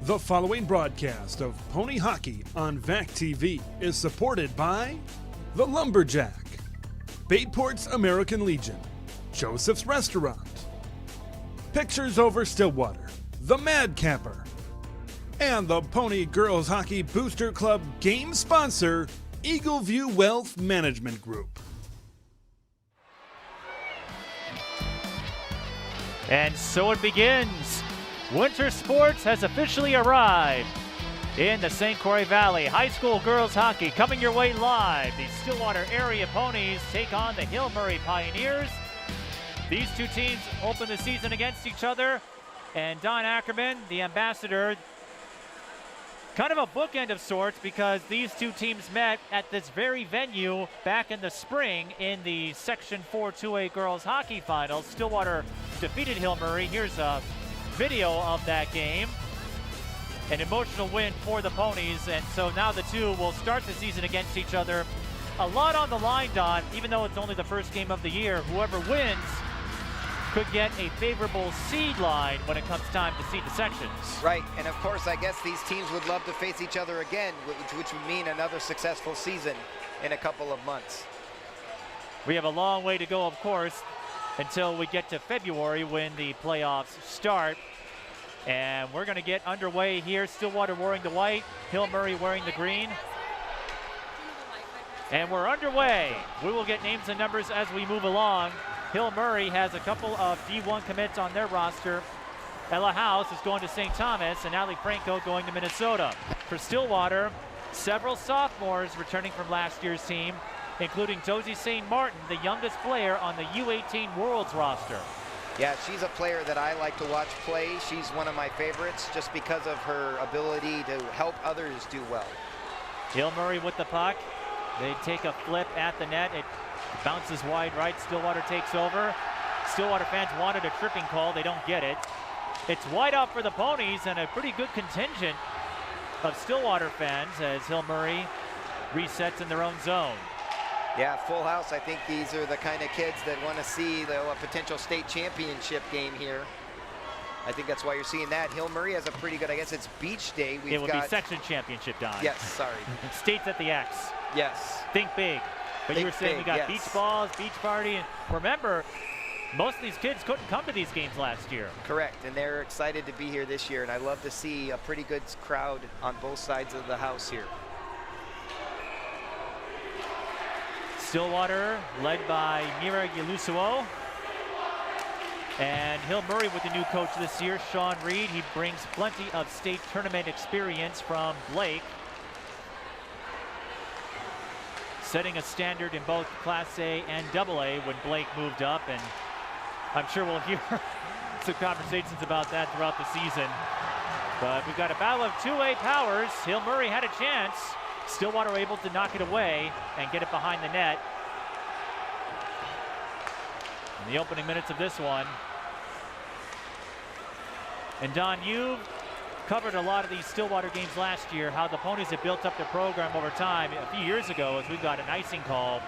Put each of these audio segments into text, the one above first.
The following broadcast of Pony Hockey on VAC TV is supported by The Lumberjack, Baitport's American Legion, Joseph's Restaurant, Pictures Over Stillwater, The Mad Camper, and the Pony Girls Hockey Booster Club game sponsor, Eagle View Wealth Management Group. And so it begins. Winter sports has officially arrived in the St. Croix Valley. High school girls hockey coming your way live. The Stillwater area Ponies take on the Hill Murray Pioneers. These two teams open the season against each other. And Don Ackerman, the ambassador, kind of a bookend of sorts because these two teams met at this very venue back in the spring in the Section 4 2A girls hockey finals. Stillwater defeated Hill Murray. Here's a video of that game. An emotional win for the Ponies, and so now the two will start the season against each other. A lot on the line, Don, even though it's only the first game of the year. Whoever wins could get a favorable seed line when it comes time to seed the sections. Right, and of course, I guess these teams would love to face each other again, which would mean another successful season in a couple of months. We have a long way to go, of course, until we get to February when the playoffs start. And we're going to get underway here. Stillwater wearing the white, Hill Murray wearing the green. And we're underway. We will get names and numbers as we move along. Hill Murray has a couple of D1 commits on their roster. Ella House is going to St. Thomas, and Ali Franco going to Minnesota. For Stillwater, several sophomores returning from last year's team, including Josie St. Martin, the youngest player on the U18 Worlds roster. Yeah, she's a player that I like to watch play. She's one of my favorites just because of her ability to help others do well. Hill Murray with the puck. They take a flip at the net. It bounces wide right. Stillwater takes over. Stillwater fans wanted a tripping call. They don't get it. It's wide out for the Ponies and a pretty good contingent of Stillwater fans as Hill Murray resets in their own zone. Yeah, full house. I think these are the kind of kids that want to see a potential state championship game here. I think that's why you're seeing that. Hill Murray has a pretty good, I guess it's beach day. It would be section championship, Don. Yes, sorry. States at the X. Yes. Think big. But you were saying we got beach balls, beach party. And remember, most of these kids couldn't come to these games last year. Correct, and they're excited to be here this year. And I love to see a pretty good crowd on both sides of the house here. Stillwater led by Mira Yelusuo. And Hill Murray with the new coach this year, Sean Reed. He brings plenty of state tournament experience from Blake, setting a standard in both Class A and AA when Blake moved up. And I'm sure we'll hear some conversations about that throughout the season. But we've got a battle of 2A powers. Hill Murray had a chance. Stillwater able to knock it away and get it behind the net. In the opening minutes of this one. And Don, you covered a lot of these Stillwater games last year, how the Ponies have built up their program over time. A few years ago, as we got an icing call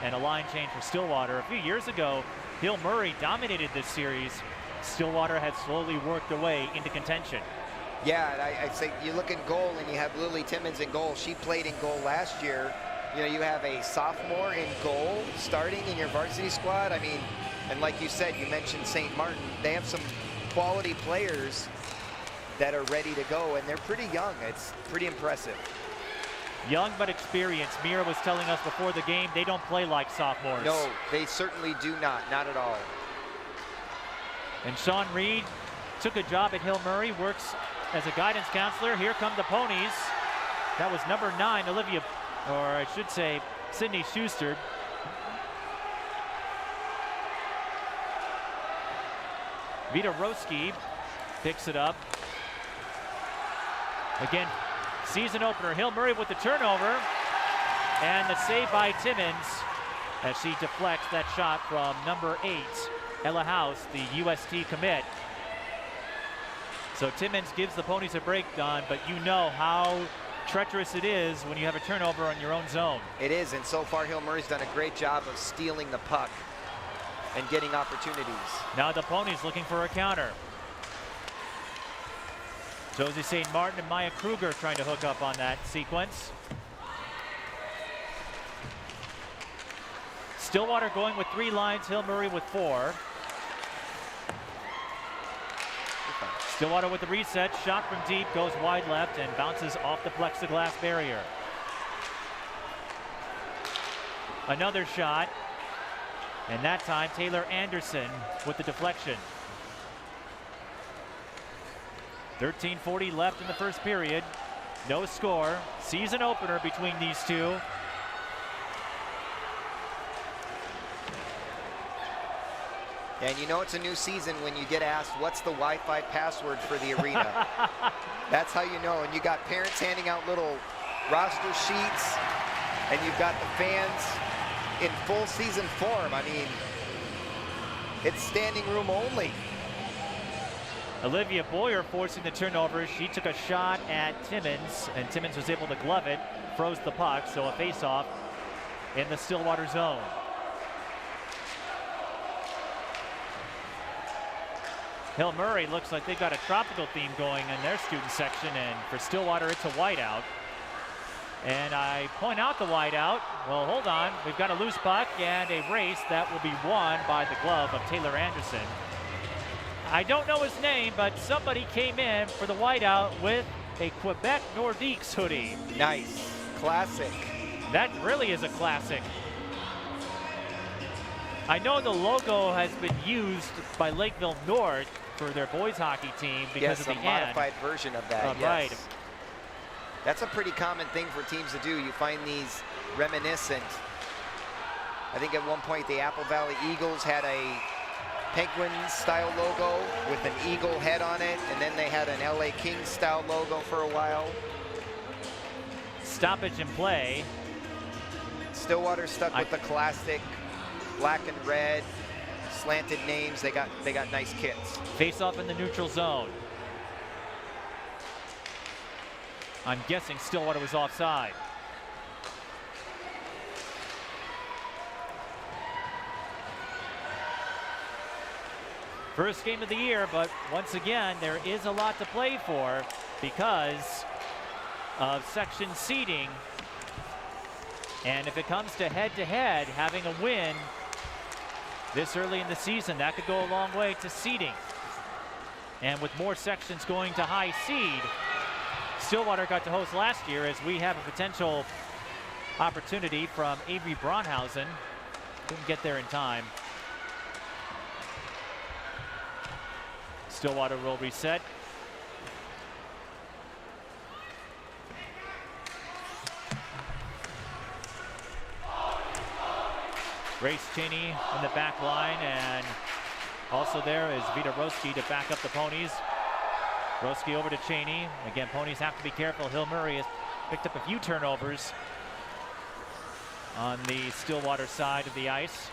and a line change for Stillwater. A few years ago, Hill Murray dominated this series. Stillwater had slowly worked their way into contention. Yeah, and I'd say you look in goal and you have Lily Timmons in goal. She played in goal last year. You know, you have a sophomore in goal starting in your varsity squad. I mean, and like you said, you mentioned St. Martin. They have some quality players that are ready to go, and they're pretty young. It's pretty impressive. Young but experienced. Mira was telling us before the game they don't play like sophomores. No, they certainly do not at all. And Sean Reed took a job at Hill Murray, works as a guidance counselor. Here come the Ponies. That was number 9, Olivia, or I should say, Sydney Schuster. Vita Roski picks it up. Again, season opener. Hill Murray with the turnover. And the save by Timmons as she deflects that shot from number 8, Ella House, the UST commit. So Timmons gives the Ponies a break, Don, but you know how treacherous it is when you have a turnover on your own zone. It is, and so far Hill Murray's done a great job of stealing the puck and getting opportunities. Now the Ponies looking for a counter. Josie St. Martin and Maya Kruger trying to hook up on that sequence. Stillwater going with 3 lines, Hill Murray with 4. Stillwater with the reset, shot from deep, goes wide left and bounces off the plexiglass barrier. Another shot, and that time Taylor Anderson with the deflection. 13:40 left in the first period. No score. Season opener between these two. And you know it's a new season when you get asked, what's the Wi-Fi password for the arena? That's how you know. And you got parents handing out little roster sheets, and you've got the fans in full season form. I mean, it's standing room only. Olivia Boyer forcing the turnover. She took a shot at Timmons, and Timmons was able to glove it, froze the puck, so a face-off in the Stillwater zone. Hill Murray looks like they've got a tropical theme going in their student section, and for Stillwater it's a whiteout. And I point out the whiteout. Well, hold on. We've got a loose puck and a race that will be won by the glove of Taylor Anderson. I don't know his name, but somebody came in for the whiteout with a Quebec Nordiques hoodie. Nice. Classic. That really is a classic. I know the logo has been used by Lakeville North for their boys hockey team because of the a modified version of that. Yes. Right. That's a pretty common thing for teams to do. You find these reminiscent. I think at one point the Apple Valley Eagles had a Penguin-style logo with an eagle head on it, and then they had an LA Kings-style logo for a while. Stoppage in play. Stillwater stuck with the classic black and red slanted names. They got nice kits. Face off in the neutral zone. I'm guessing Stillwater was offside. First game of the year, but once again, there is a lot to play for because of section seeding. And if it comes to head-to-head, having a win this early in the season, that could go a long way to seeding. And with more sections going to high seed, Stillwater got to host last year, as we have a potential opportunity from Avery Braunhausen. Couldn't get there in time. Stillwater will reset. Grace Cheney in the back line, and also there is Vita Roski to back up the Ponies. Roski over to Cheney. Again, Ponies have to be careful. Hill Murray has picked up a few turnovers on the Stillwater side of the ice.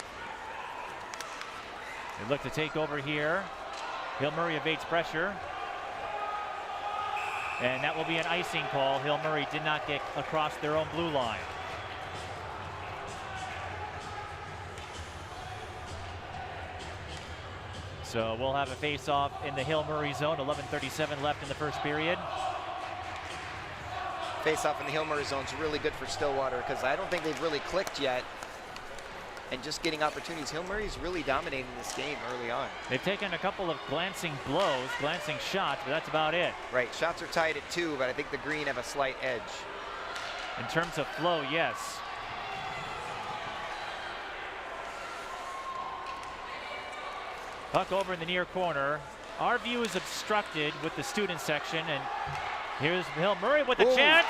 They look to take over here. Hill Murray evades pressure. And that will be an icing call. Hill Murray did not get across their own blue line. So we'll have a face-off in the Hill Murray zone. 11:37 left in the first period. Face-off in the Hill Murray zone is really good for Stillwater because I don't think they've really clicked yet. And just getting opportunities. Hill Murray's really dominating this game early on. They've taken a couple of glancing blows, glancing shots, but that's about it. Right, shots are tied at 2, but I think the Green have a slight edge. In terms of flow, yes. Puck over in the near corner. Our view is obstructed with the student section, and here's Hill Murray with a chance,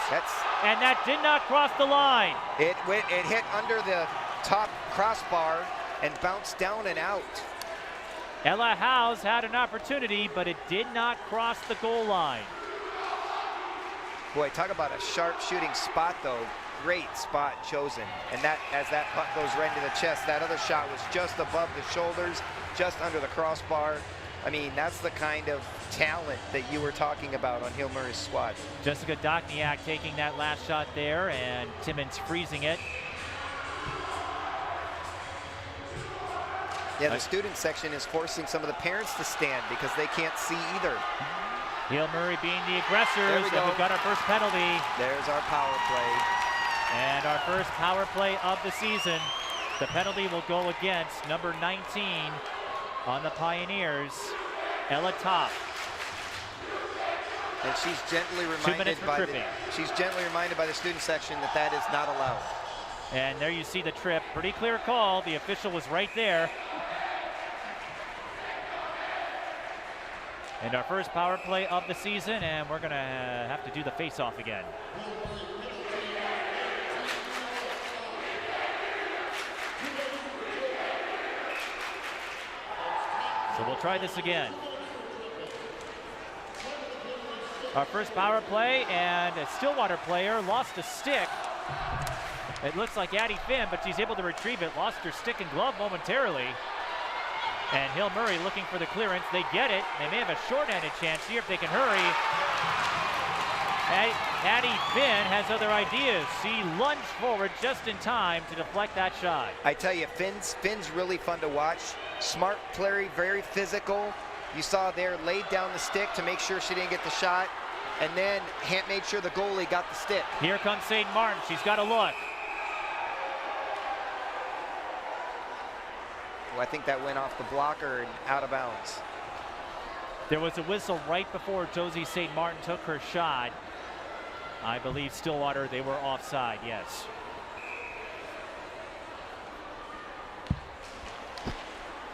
and that did not cross the line. It hit under the top crossbar and bounced down and out. Ella Howes had an opportunity, but it did not cross the goal line. Boy, talk about a sharp shooting spot though. Great spot chosen. And that, as that puck goes right into the chest, that other shot was just above the shoulders, just under the crossbar. I mean, that's the kind of talent that you were talking about on Hill Murray's squad. Jessica Dokniak taking that last shot there, and Timmons freezing it. Yeah, the student section is forcing some of the parents to stand because they can't see either. Hill Murray being the aggressors, and we've got our first penalty. There's our power play. And our first power play of the season. The penalty will go against number 19 on the Pioneers, Ella Topp. And she's gently reminded by the student section that that is not allowed. And there you see the trip. Pretty clear call. The official was right there. And our first power play of the season, and we're going to have to do the face-off again. So we'll try this again. Our first power play, and a Stillwater player lost a stick. It looks like Addie Finn, but she's able to retrieve it. Lost her stick and glove momentarily. And Hill Murray looking for the clearance. They get it. They may have a short-handed chance here if they can hurry. Addie Finn has other ideas. She lunged forward just in time to deflect that shot. I tell you, Finn's really fun to watch. Smart player, very physical. You saw there, laid down the stick to make sure she didn't get the shot, and then made sure the goalie got the stick. Here comes St. Martin. She's got a look. Well, I think that went off the blocker and out of bounds. There was a whistle right before Josie St. Martin took her shot. I believe Stillwater, they were offside, yes.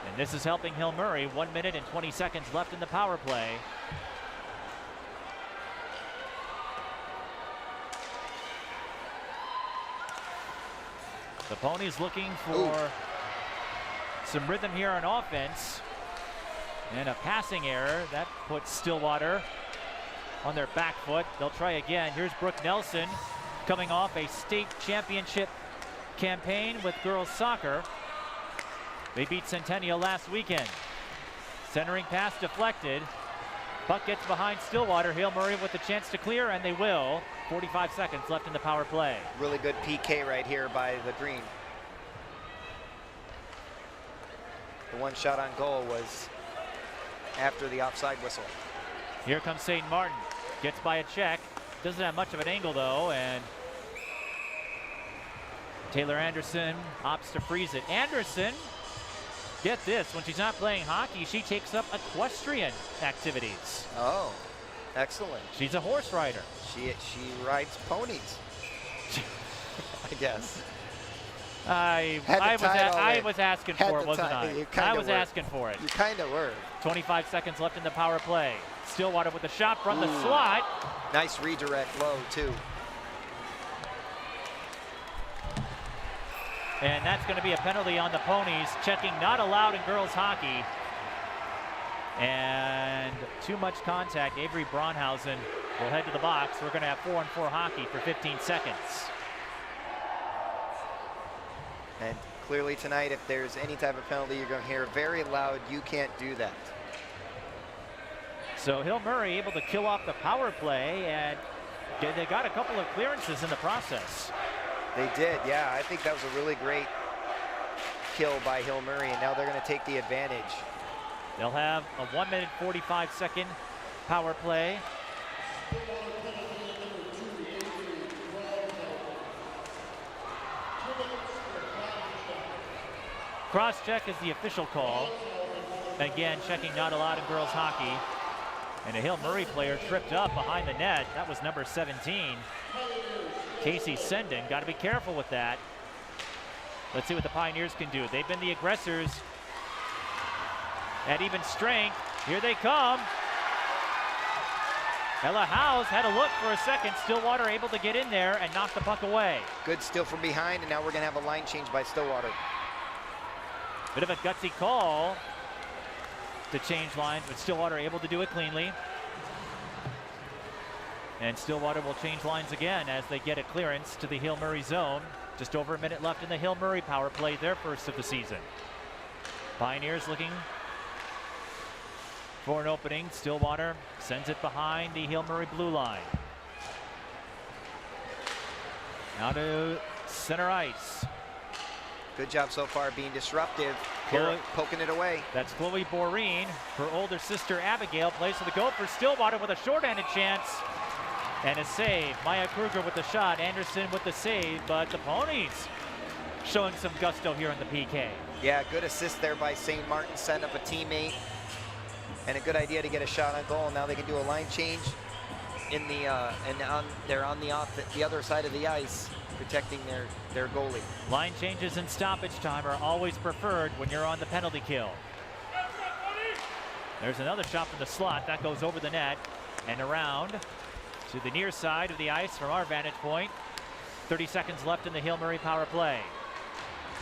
And this is helping Hill Murray. 1 minute and 20 seconds left in the power play. The Ponies looking for some rhythm here on offense. And a passing error that puts Stillwater on their back foot. They'll try again. Here's Brooke Nelson coming off a state championship campaign with girls soccer. They beat Centennial last weekend. Centering pass deflected. Puck gets behind Stillwater. Hill Murray with the chance to clear, and they will. 45 seconds left in the power play. Really good PK right here by the Green. The one shot on goal was after the offside whistle. Here comes St. Martin. Gets by a check. Doesn't have much of an angle though, and Taylor Anderson opts to freeze it. Anderson, get this, when she's not playing hockey, she takes up equestrian activities. Oh, excellent. She's a horse rider. She rides ponies, I guess. I was asking for it, wasn't I? I was asking for it. You kind of were. 25 seconds left in the power play. Stillwater with the shot from the slot. Nice redirect low, too. And that's going to be a penalty on the Ponies. Checking not allowed in girls hockey. And too much contact. Avery Braunhausen will head to the box. We're going to have 4-on-4 hockey for 15 seconds. And clearly tonight, if there's any type of penalty, you're going to hear very loud, you can't do that. So Hill Murray able to kill off the power play, and they got a couple of clearances in the process. They did, yeah. I think that was a really great kill by Hill Murray, and now they're going to take the advantage. They'll have a 1 minute 45 second power play. Cross-check is the official call. Again, checking not allowed in girls hockey. And a Hill Murray player tripped up behind the net. That was number 17. Casey Senden. Got to be careful with that. Let's see what the Pioneers can do. They've been the aggressors at even strength. Here they come. Ella Howes had a look for a second. Stillwater able to get in there and knock the puck away. Good steal from behind, and now we're going to have a line change by Stillwater. Bit of a gutsy call to change lines, but Stillwater able to do it cleanly. And Stillwater will change lines again as they get a clearance to the Hill Murray zone. Just over a minute left in the Hill Murray power play, their first of the season. Pioneers looking for an opening. Stillwater sends it behind the Hill Murray blue line. Now to center ice. Good job so far being disruptive. Chloe, poking it away. that's Chloe Boreen. Her older sister Abigail plays for the Gophers. Stillwater with a shorthanded chance. And a save. Maya Kruger with the shot. Anderson with the save. But the Ponies showing some gusto here in the PK. Yeah, good assist there by St. Martin, setting up a teammate. And a good idea to get a shot on goal. Now they can do a line change in the they're on the other side of the ice, protecting their goalie. Line changes and stoppage time are always preferred when you're on the penalty kill. There's another shot from the slot. That goes over the net and around to the near side of the ice from our vantage point. 30 seconds left in the Hill Murray power play.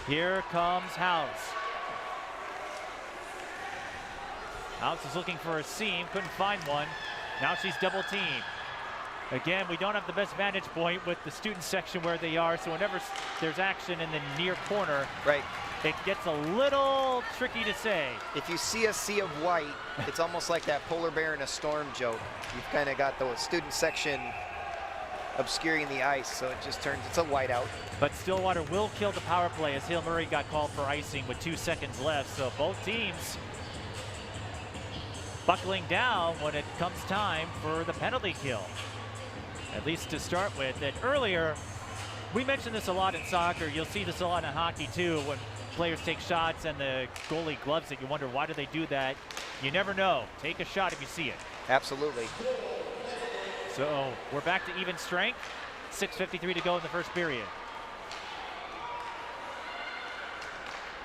Here comes House. House is looking for a seam, couldn't find one. Now she's double teamed. Again, we don't have the best vantage point with the student section where they are, so whenever there's action in the near corner, right, it gets a little tricky to say. If you see a sea of white, it's almost like that polar bear in a storm joke. You've kind of got the student section obscuring the ice, so it just turns, it's a whiteout. But Stillwater will kill the power play as Hill Murray got called for icing with 2 seconds left, so both teams buckling down when it comes time for the penalty kill, at least to start with. And earlier, we mentioned this a lot in soccer. You'll see this a lot in hockey too, when players take shots and the goalie gloves it. You wonder, why do they do that? You never know. Take a shot if you see it. Absolutely. So we're back to even strength. 6:53 to go in the first period.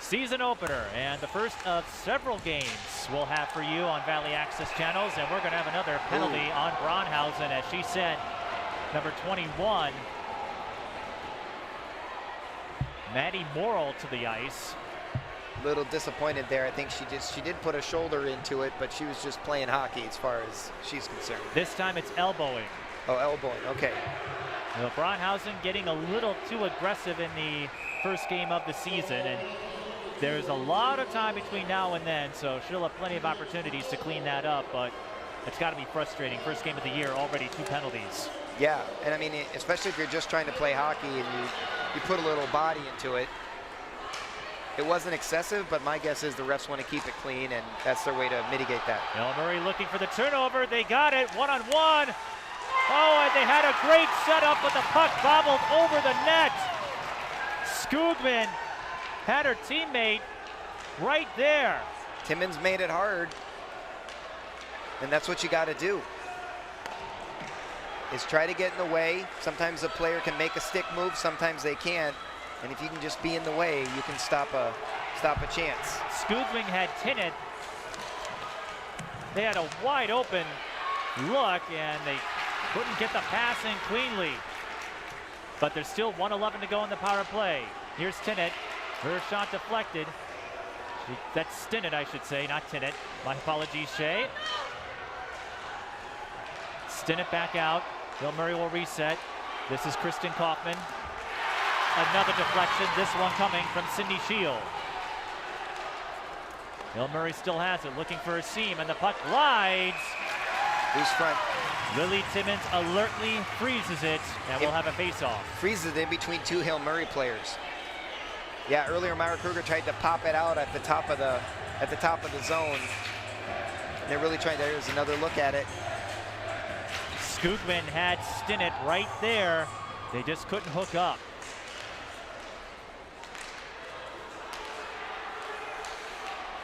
Season opener and the first of several games we'll have for you on Valley Access channels, and we're going to have another penalty on Braunhausen as she sent number 21, Maddie Morrill, to the ice. Little disappointed there. I think she did put a shoulder into it, but she was just playing hockey as far as she's concerned. This time it's elbowing. Oh, elbowing, okay. Well, Braunhausen getting a little too aggressive in the first game of the season, and there's a lot of time between now and then, so she'll have plenty of opportunities to clean that up, but it's got to be frustrating. First game of the year, already 2 penalties. Yeah, and I mean, especially if you're just trying to play hockey and you put a little body into it. It wasn't excessive, but my guess is the refs want to keep it clean, and that's their way to mitigate that. Hill Murray looking for the turnover. They got it, one-on-one. Oh, and they had a great setup, but the puck bobbled over the net. Skoogman had her teammate right there. Timmins made it hard, and that's what you got to do, is try to get in the way. Sometimes a player can make a stick move, sometimes they can't, and if you can just be in the way, you can stop a chance. Skoogman had Tinnett. They had a wide open look, and they couldn't get the pass in cleanly. But there's still 1:11 to go in the power play. Here's Tinnett. Her shot deflected. That's Stinnett, I should say, not Tinnett. My apologies, Shay. Stinnett back out. Hill Murray will reset. This is Kristen Kaufman. Another deflection, this one coming from Cindy Shield. Hill Murray still has it, looking for a seam, and the puck glides. Who's front? Lily Timmins alertly freezes it, and we'll have a face-off. Freezes it in between 2 Hill Murray players. Yeah, earlier Myra Kruger tried to pop it out at the top of the zone. And they're really trying to, there's another look at it. Skoogman had Stinnett right there. They just couldn't hook up.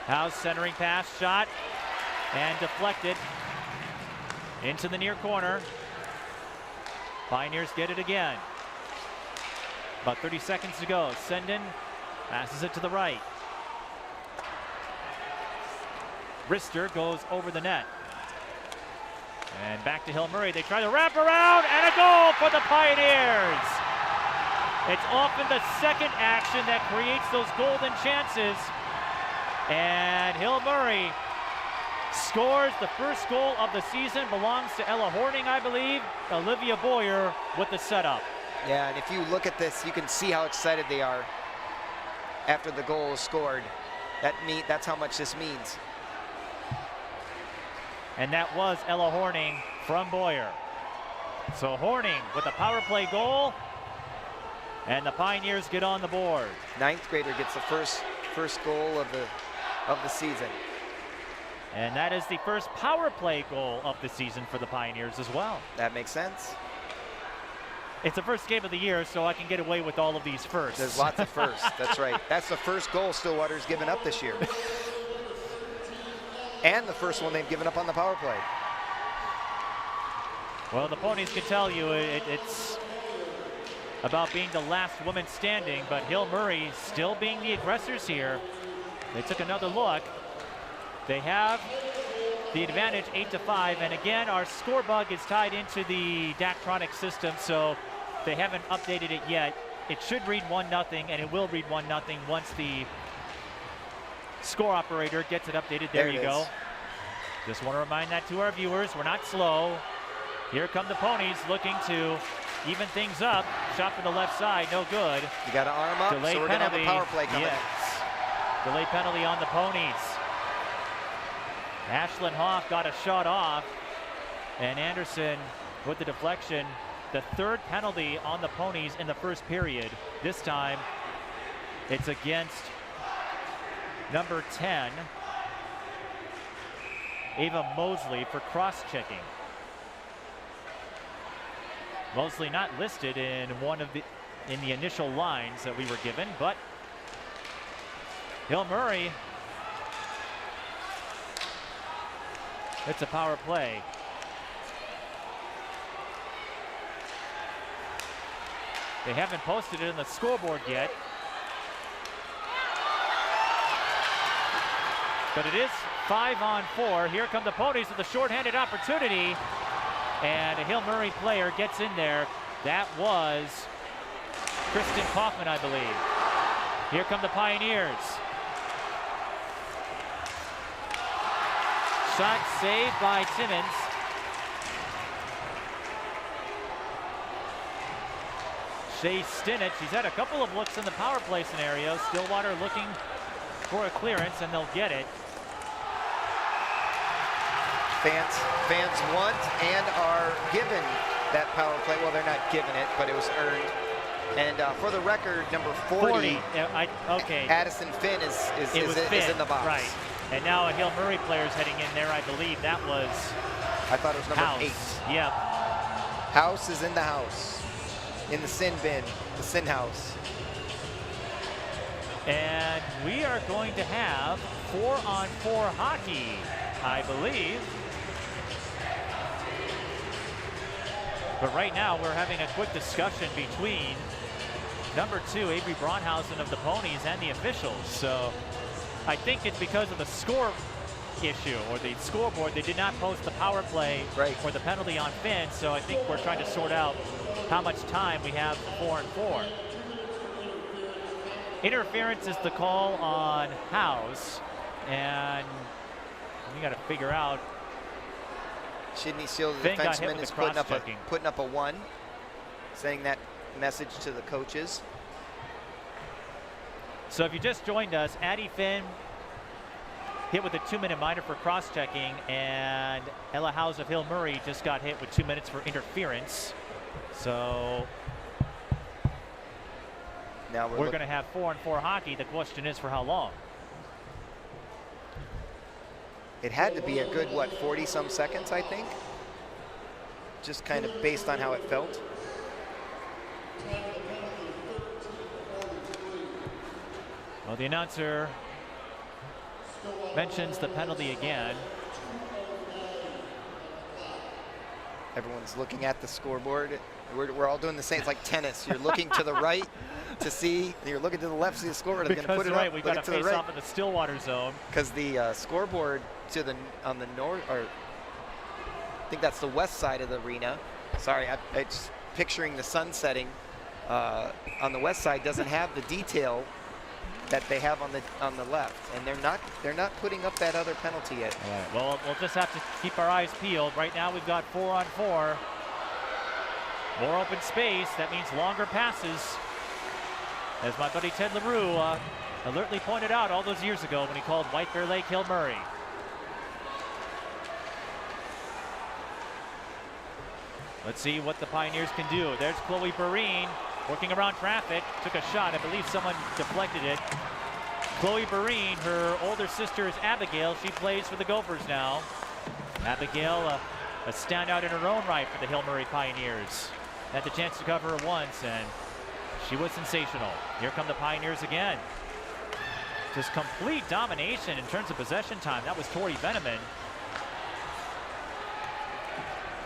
House centering pass, shot, and deflected into the near corner. Pioneers get it again. About 30 seconds to go. Sendin passes it to the right. Rister goes over the net. And back to Hill Murray. They try to wrap around, and a goal for the Pioneers. It's often the second action that creates those golden chances. And Hill Murray scores the first goal of the season. Belongs to Ella Horning, I believe. Olivia Boyer with the setup. Yeah, and if you look at this, you can see how excited they are after the goal is scored. That's how much this means. And that was Ella Horning from Boyer. So Horning with a power play goal. And the Pioneers get on the board. 9th grader gets the first goal of the season. And that is the first power play goal of the season for the Pioneers as well. That makes sense. It's the first game of the year, so I can get away with all of these firsts. There's lots of firsts. That's right. That's the first goal Stillwater's given up this year. And the first one they've given up on the power play. Well, the Ponies can tell you it's about being the last woman standing, but Hill Murray still being the aggressors here. They took another look. They have the advantage 8-5, and again, our score bug is tied into the Daktronic system, so they haven't updated it yet. It should read 1-0, and it will read 1-0 once the score operator gets it updated. There you go. Just want to remind that to our viewers, we're not slow. Here come the Ponies looking to even things up. Shot from the left side, no good. You got to arm up, Delayed so we're going to have a power play coming. Yes. Delayed penalty on the Ponies. Ashlyn Hoff got a shot off, and Anderson with the deflection. The third penalty on the Ponies in the first period. This time, it's against number 10, Ava Mosley, for cross-checking. Mosley not listed in in the initial lines that we were given, but Hill Murray, it's a power play. They haven't posted it in the scoreboard yet, but it is 5-on-4. Here come the Ponies with a shorthanded opportunity, and a Hill Murray player gets in there. That was Kristen Kaufman, I believe. Here come the Pioneers. Shot saved by Timmons. Shea Stinich, he's had a couple of looks in the power play scenario. Stillwater looking for a clearance, and they'll get it. Fans want and are given that power play. Well, they're not given it, but it was earned. And for the record, number 40 okay. Addison Finn is in the box. Right. And now a Hill Murray player's heading in there. I believe that was I thought it was number House. 8. Yep. House is in the house. In the sin bin, the sin house. And we are going to have 4-on-4 hockey, I believe. But right now we're having a quick discussion between number 2, Avery Braunhausen of the Ponies, and the officials. So I think it's because of the score issue or the scoreboard. They did not post the power play or the penalty on Finn. So I think we're trying to sort out how much time we have for 4-on-4. Interference is the call on House, and we got to figure out. Sydney Seal, the defenseman, is putting up a 1, saying that message to the coaches. So if you just joined us, Addie Finn hit with a 2-minute minor for cross-checking, and Ella House of Hill Murray just got hit with 2 minutes for interference. So now we're going to have 4-on-4 hockey. The question is for how long? It had to be a good, 40-some seconds, I think? Just kind of based on how it felt. Well, the announcer mentions the penalty again. Everyone's looking at the scoreboard. We're all doing the same. It's like tennis. You're looking to the right to see, and you're looking to the left to see the scoreboard. Because put it right, up, we've got to face off in the Stillwater zone. Because the scoreboard on the north, or I think that's the west side of the arena. Sorry, it's picturing the sun setting on the west side doesn't have the detail that they have on the left, and they're not putting up that other penalty yet. All right. Well, we'll just have to keep our eyes peeled. Right now we've got 4-on-4. More open space. That means longer passes. As my buddy Ted LaRue alertly pointed out all those years ago when he called White Bear Lake Hill Murray. Let's see what the Pioneers can do. There's Chloe Barine working around traffic, took a shot. I believe someone deflected it. Chloe Barine, her older sister is Abigail. She plays for the Gophers now. Abigail, a standout in her own right for the Hill Murray Pioneers. Had the chance to cover her once, and she was sensational. Here come the Pioneers again. Just complete domination in terms of possession time. That was Tori Veneman.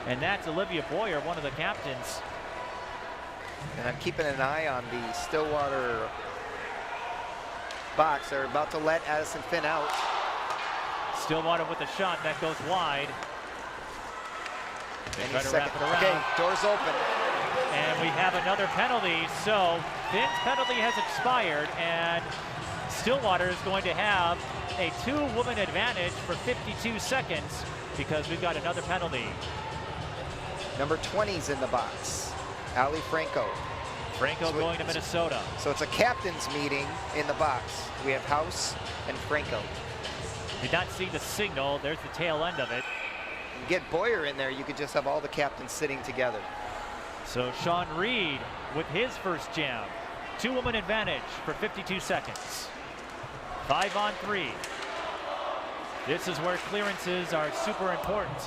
And that's Olivia Boyer, one of the captains. And I'm keeping an eye on the Stillwater box. They're about to let Addison Finn out. Stillwater with a shot that goes wide. They try to wrap it around. Okay, doors open. And we have another penalty. So Finn's penalty has expired, and Stillwater is going to have a 2-woman advantage for 52 seconds because we've got another penalty. Number 20's in the box, Ali Franco. Franco going to Minnesota. So it's a captain's meeting in the box. We have House and Franco. Did not see the signal. There's the tail end of it. You get Boyer in there, you could just have all the captains sitting together. So Sean Reed with his first jam. 2-woman advantage for 52 seconds. 5-on-3. This is where clearances are super important.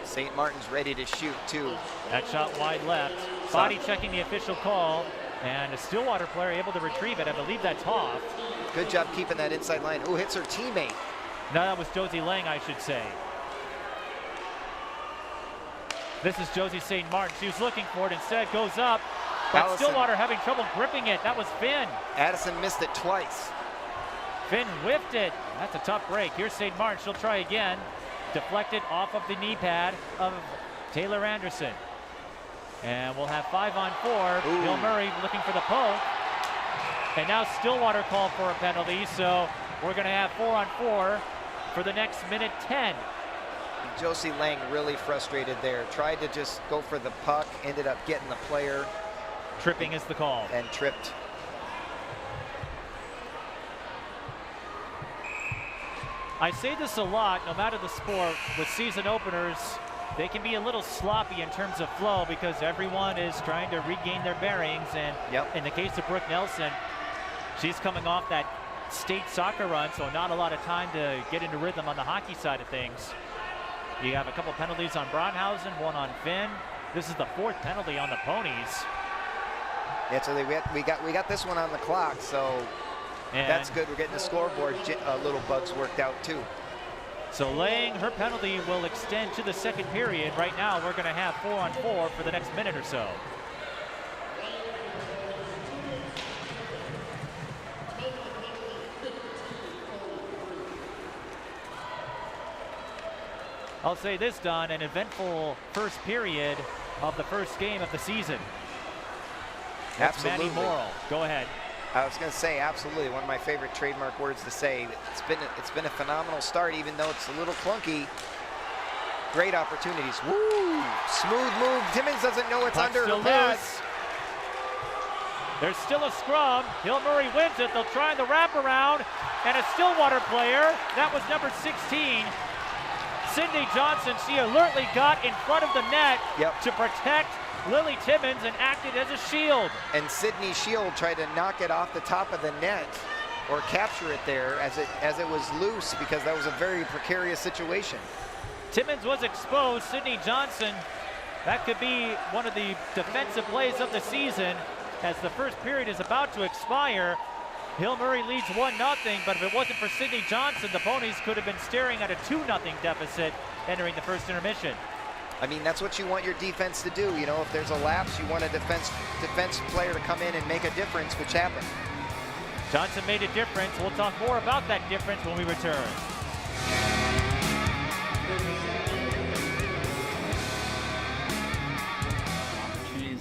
St. Martin's ready to shoot too. That shot wide left. Body checking the official call, and a Stillwater player able to retrieve it. I believe that's Hoff. Good job keeping that inside line. Who hits her teammate? No, that was Josie Lang, I should say. This is Josie St. Martin. She was looking for it, instead goes up. But Allison. Stillwater having trouble gripping it. That was Finn. Addison missed it twice. Finn whiffed it. That's a tough break. Here's St. Martin. She'll try again. Deflected off of the knee pad of Taylor Anderson. And we'll have 5-on-4. Ooh. Bill Murray looking for the poke. And now Stillwater called for a penalty, so we're going to have 4-on-4 for the next minute 10. Josie Lang really frustrated there. Tried to just go for the puck, ended up getting the player. Tripping is the call. And tripped. I say this a lot, no matter the sport, with season openers, they can be a little sloppy in terms of flow because everyone is trying to regain their bearings. And in the case of Brooke Nelson, she's coming off that state soccer run, so not a lot of time to get into rhythm on the hockey side of things. You have a couple penalties on Braunhausen, one on Finn. This is the 4th penalty on the Ponies. Yeah, so we got this one on the clock, so that's good. We're getting the scoreboard little bugs worked out too. So Lang, her penalty will extend to the second period. Right now, we're going to have 4-on-4 for the next minute or so. I'll say this, Don, an eventful first period of the first game of the season. That's Absolutely. Manny Morrill. Go ahead. I was going to say absolutely one of my favorite trademark words to say. It's been a phenomenal start, even though it's a little clunky. Great opportunities. Woo! Smooth move. Timmons doesn't know it's Puck under still her pad. loose. There's still a scrum. Hill Murray wins it. They'll try the wraparound, and a Stillwater player. That was number 16. Sydney Johnson, she alertly got in front of the net to protect Lily Timmons and acted as a shield. And Sydney Shield tried to knock it off the top of the net or capture it there as it was loose, because that was a very precarious situation. Timmons was exposed. Sydney Johnson, that could be one of the defensive plays of the season as the first period is about to expire. Hill Murray leads 1-0, but if it wasn't for Sydney Johnson, the Ponies could have been staring at a 2-0 deficit entering the first intermission. I mean, that's what you want your defense to do. You know, if there's a lapse, you want a defense player to come in and make a difference, which happened. Johnson made a difference. We'll talk more about that difference when we return.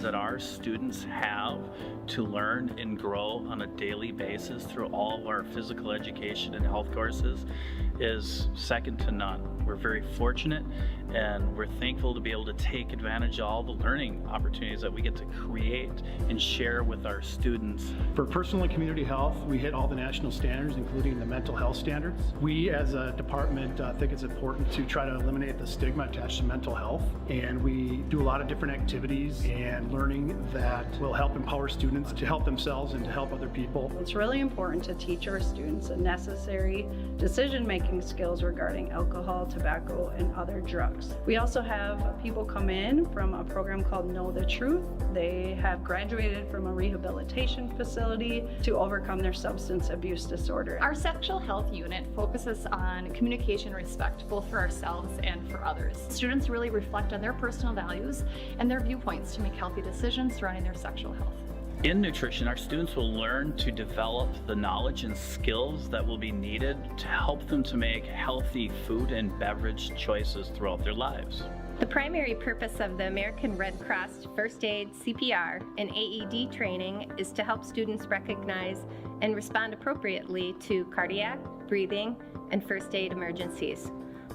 that our students have to learn and grow on a daily basis through all of our physical education and health courses is second to none. We're very fortunate and we're thankful to be able to take advantage of all the learning opportunities that we get to create and share with our students. For personal and community health, we hit all the national standards, including the mental health standards. We as a department think it's important to try to eliminate the stigma attached to mental health, and we do a lot of different activities and learning that will help empower students to help themselves and to help other people. It's really important to teach our students the necessary decision-making skills regarding alcohol, tobacco, and other drugs. We also have people come in from a program called Know the Truth. They have graduated from a rehabilitation facility to overcome their substance abuse disorder. Our sexual health unit focuses on communication and respect, both for ourselves and for others. Students really reflect on their personal values and their viewpoints to make healthy decisions surrounding their sexual health. In nutrition, our students will learn to develop the knowledge and skills that will be needed to help them to make healthy food and beverage choices throughout their lives. The primary purpose of the American Red Cross First Aid, CPR, and AED training is to help students recognize and respond appropriately to cardiac, breathing, and first aid emergencies.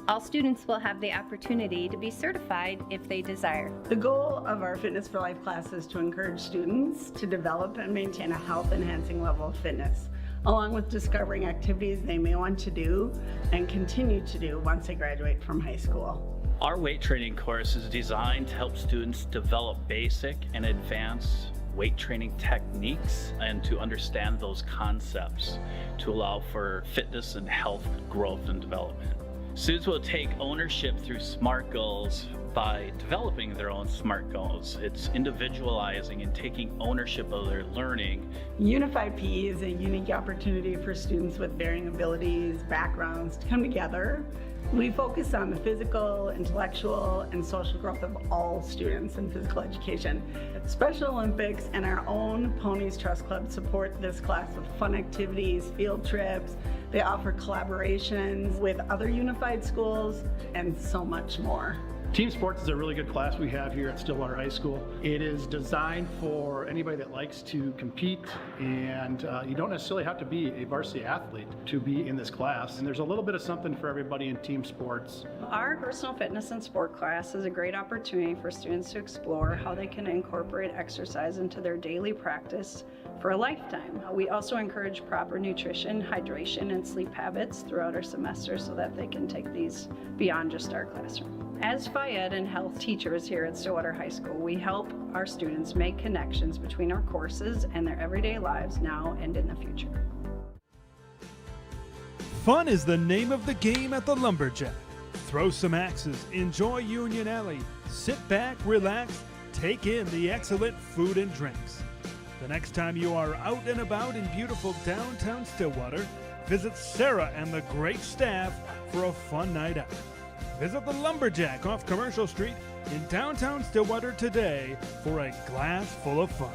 All students will have the opportunity to be certified if they desire. The goal of our Fitness for Life class is to encourage students to develop and maintain a health-enhancing level of fitness, along with discovering activities they may want to do and continue to do once they graduate from high school. Our weight training course is designed to help students develop basic and advanced weight training techniques and to understand those concepts to allow for fitness and health growth and development. Students will take ownership through SMART goals by developing their own SMART goals. It's individualizing and taking ownership of their learning. Unified PE is a unique opportunity for students with varying abilities, backgrounds to come together. We focus on the physical, intellectual, and social growth of all students in physical education. Special Olympics and our own Ponies Trust Club support this class with fun activities, field trips. They offer collaborations with other unified schools and so much more. Team sports is a really good class we have here at Stillwater High School. It is designed for anybody that likes to compete, and you don't necessarily have to be a varsity athlete to be in this class. And there's a little bit of something for everybody in team sports. Our personal fitness and sport class is a great opportunity for students to explore how they can incorporate exercise into their daily practice for a lifetime. We also encourage proper nutrition, hydration, and sleep habits throughout our semester so that they can take these beyond just our classroom. As Phy-Ed and health teachers here at Stillwater High School, we help our students make connections between our courses and their everyday lives now and in the future. Fun is the name of the game at the Lumberjack. Throw some axes, enjoy Union Alley, sit back, relax, take in the excellent food and drinks. The next time you are out and about in beautiful downtown Stillwater, visit Sarah and the great staff for a fun night out. Visit the Lumberjack off Commercial Street in downtown Stillwater today for a glass full of fun.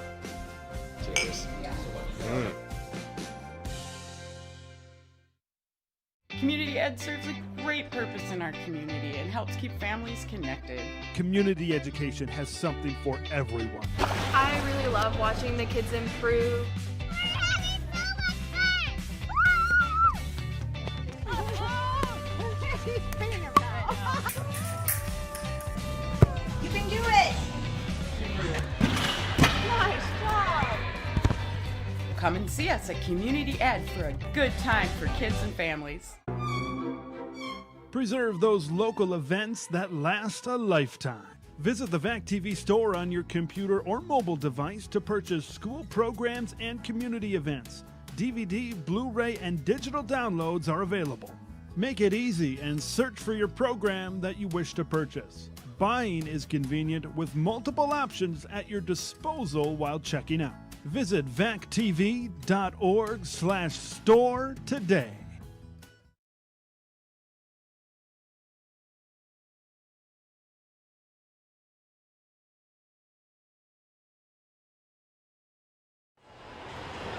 Cheers. Community ed serves a great purpose in our community and helps keep families connected. Community education has something for everyone. I really love watching the kids improve. You can do it! Nice job! Come and see us at Community Ed for a good time for kids and families. Preserve those local events that last a lifetime. Visit the VAC TV store on your computer or mobile device to purchase school programs and community events. DVD, Blu-ray, and digital downloads are available. Make it easy and search for your program that you wish to purchase. Buying is convenient with multiple options at your disposal while checking out. Visit vactv.org/store today.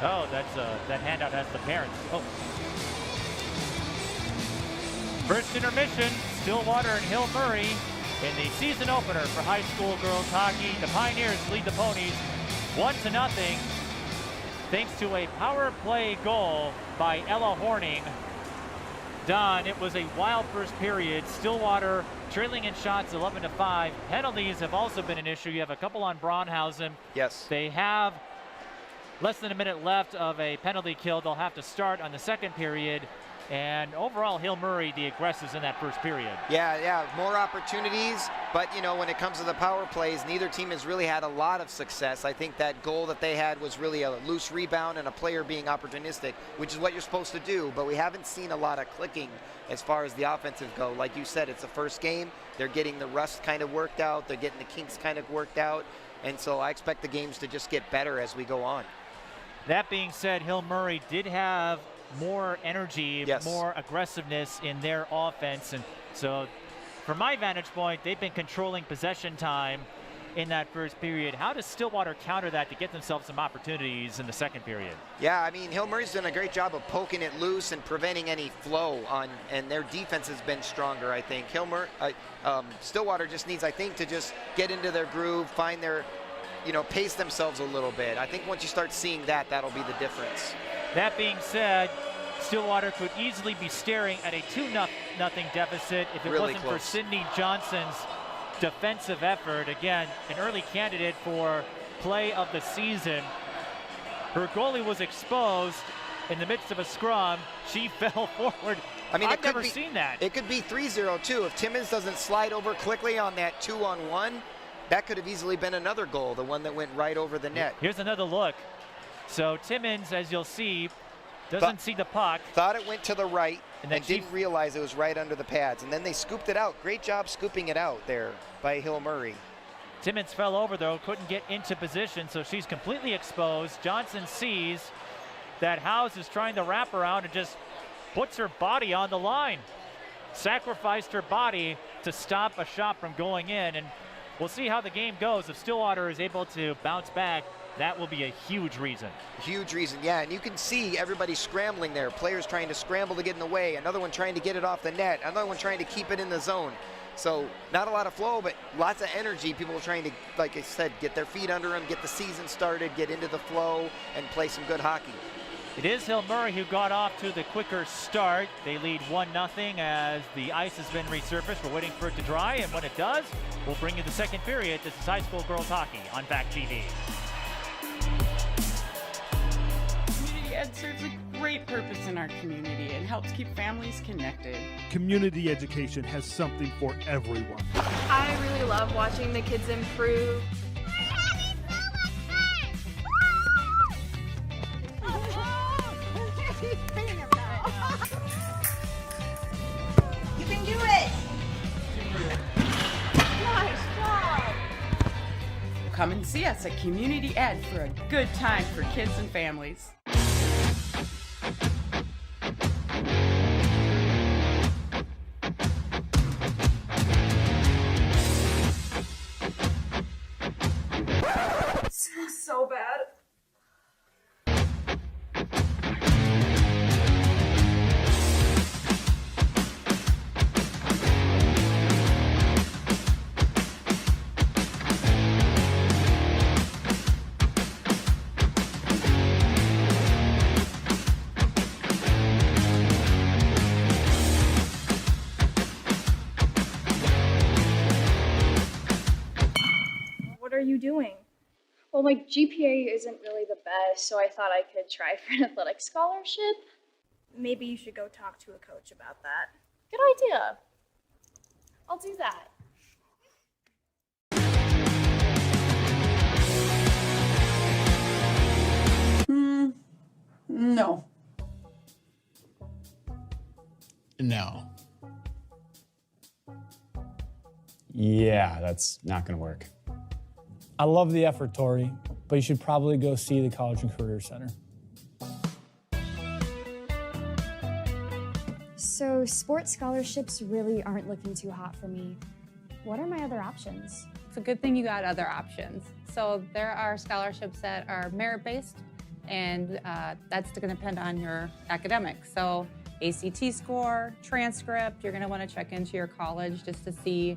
Oh, that's that handout has the parents. Oh. First intermission, Stillwater and Hill Murray In the season opener for high school girls hockey, the Pioneers lead the Ponies 1-0 thanks to a power play goal by Ella Horning. Don, it was a wild first period. Stillwater trailing in shots 11-5. Penalties have also been an issue. You have a couple on Braunhausen. Yes. They have less than a minute left of a penalty kill. They'll have to start on the second period. And overall, Hill Murray, the aggressors in that first period. Yeah, more opportunities. But, you know, when it comes to the power plays, neither team has really had a lot of success. I think that goal that they had was really a loose rebound and a player being opportunistic, which is what you're supposed to do. But we haven't seen a lot of clicking as far as the offensive go. Like you said, it's the first game. They're getting the rust kind of worked out. They're getting the kinks kind of worked out. And so I expect the games to just get better as we go on. That being said, Hill Murray did have more energy, yes, more aggressiveness in their offense. And so from my vantage point, they've been controlling possession time in that first period. How does Stillwater counter that to get themselves some opportunities in the second period? Yeah, I mean, Hill Murray's done a great job of poking it loose and preventing any flow on, and their defense has been stronger, I think. Stillwater just needs, I think, to just get into their groove, find their, pace themselves a little bit. I think once you start seeing that, that'll be the difference. That being said, Stillwater could easily be staring at a 2-0 deficit if it really wasn't close for Sydney Johnson's defensive effort. Again, an early candidate for play of the season. Her goalie was exposed in the midst of a scrum. She fell forward. I mean, I've never seen that. It could be 3-0 too. If Timmons doesn't slide over quickly on that 2-on-1, that could have easily been another goal, the one that went right over the net. Here's another look. So Timmons, as you'll see, doesn't see the puck. Thought it went to the right and didn't realize it was right under the pads. And then they scooped it out. Great job scooping it out there by Hill Murray. Timmons fell over, though, couldn't get into position, so she's completely exposed. Johnson sees that Howes is trying to wrap around and just puts her body on the line. Sacrificed her body to stop a shot from going in. And we'll see how the game goes. If Stillwater is able to bounce back, that will be a huge reason. Huge reason, yeah. And you can see everybody scrambling there. Players trying to scramble to get in the way. Another one trying to get it off the net. Another one trying to keep it in the zone. So not a lot of flow, but lots of energy. People trying to, like I said, get their feet under them, get the season started, get into the flow, and play some good hockey. It is Hill Murray who got off to the quicker start. They lead 1-0 as the ice has been resurfaced. We're waiting for it to dry, and when it does, we'll bring you the second period. This is high school girls hockey on VAC TV. Community ed serves a great purpose in our community and helps keep families connected. Community education has something for everyone. I really love watching the kids improve. You can do it! Nice job! Come and see us at Community Ed for a good time for kids and families. It smells so bad. What are you doing? Well, my GPA isn't really the best, so I thought I could try for an athletic scholarship. Maybe you should go talk to a coach about that. Good idea. I'll do that. No. No. Yeah, that's not going to work. I love the effort, Tori, but you should probably go see the College and Career Center. So sports scholarships really aren't looking too hot for me. What are my other options? It's a good thing you got other options. So there are scholarships that are merit-based, and that's going to depend on your academics. So ACT score, transcript, you're going to want to check into your college just to see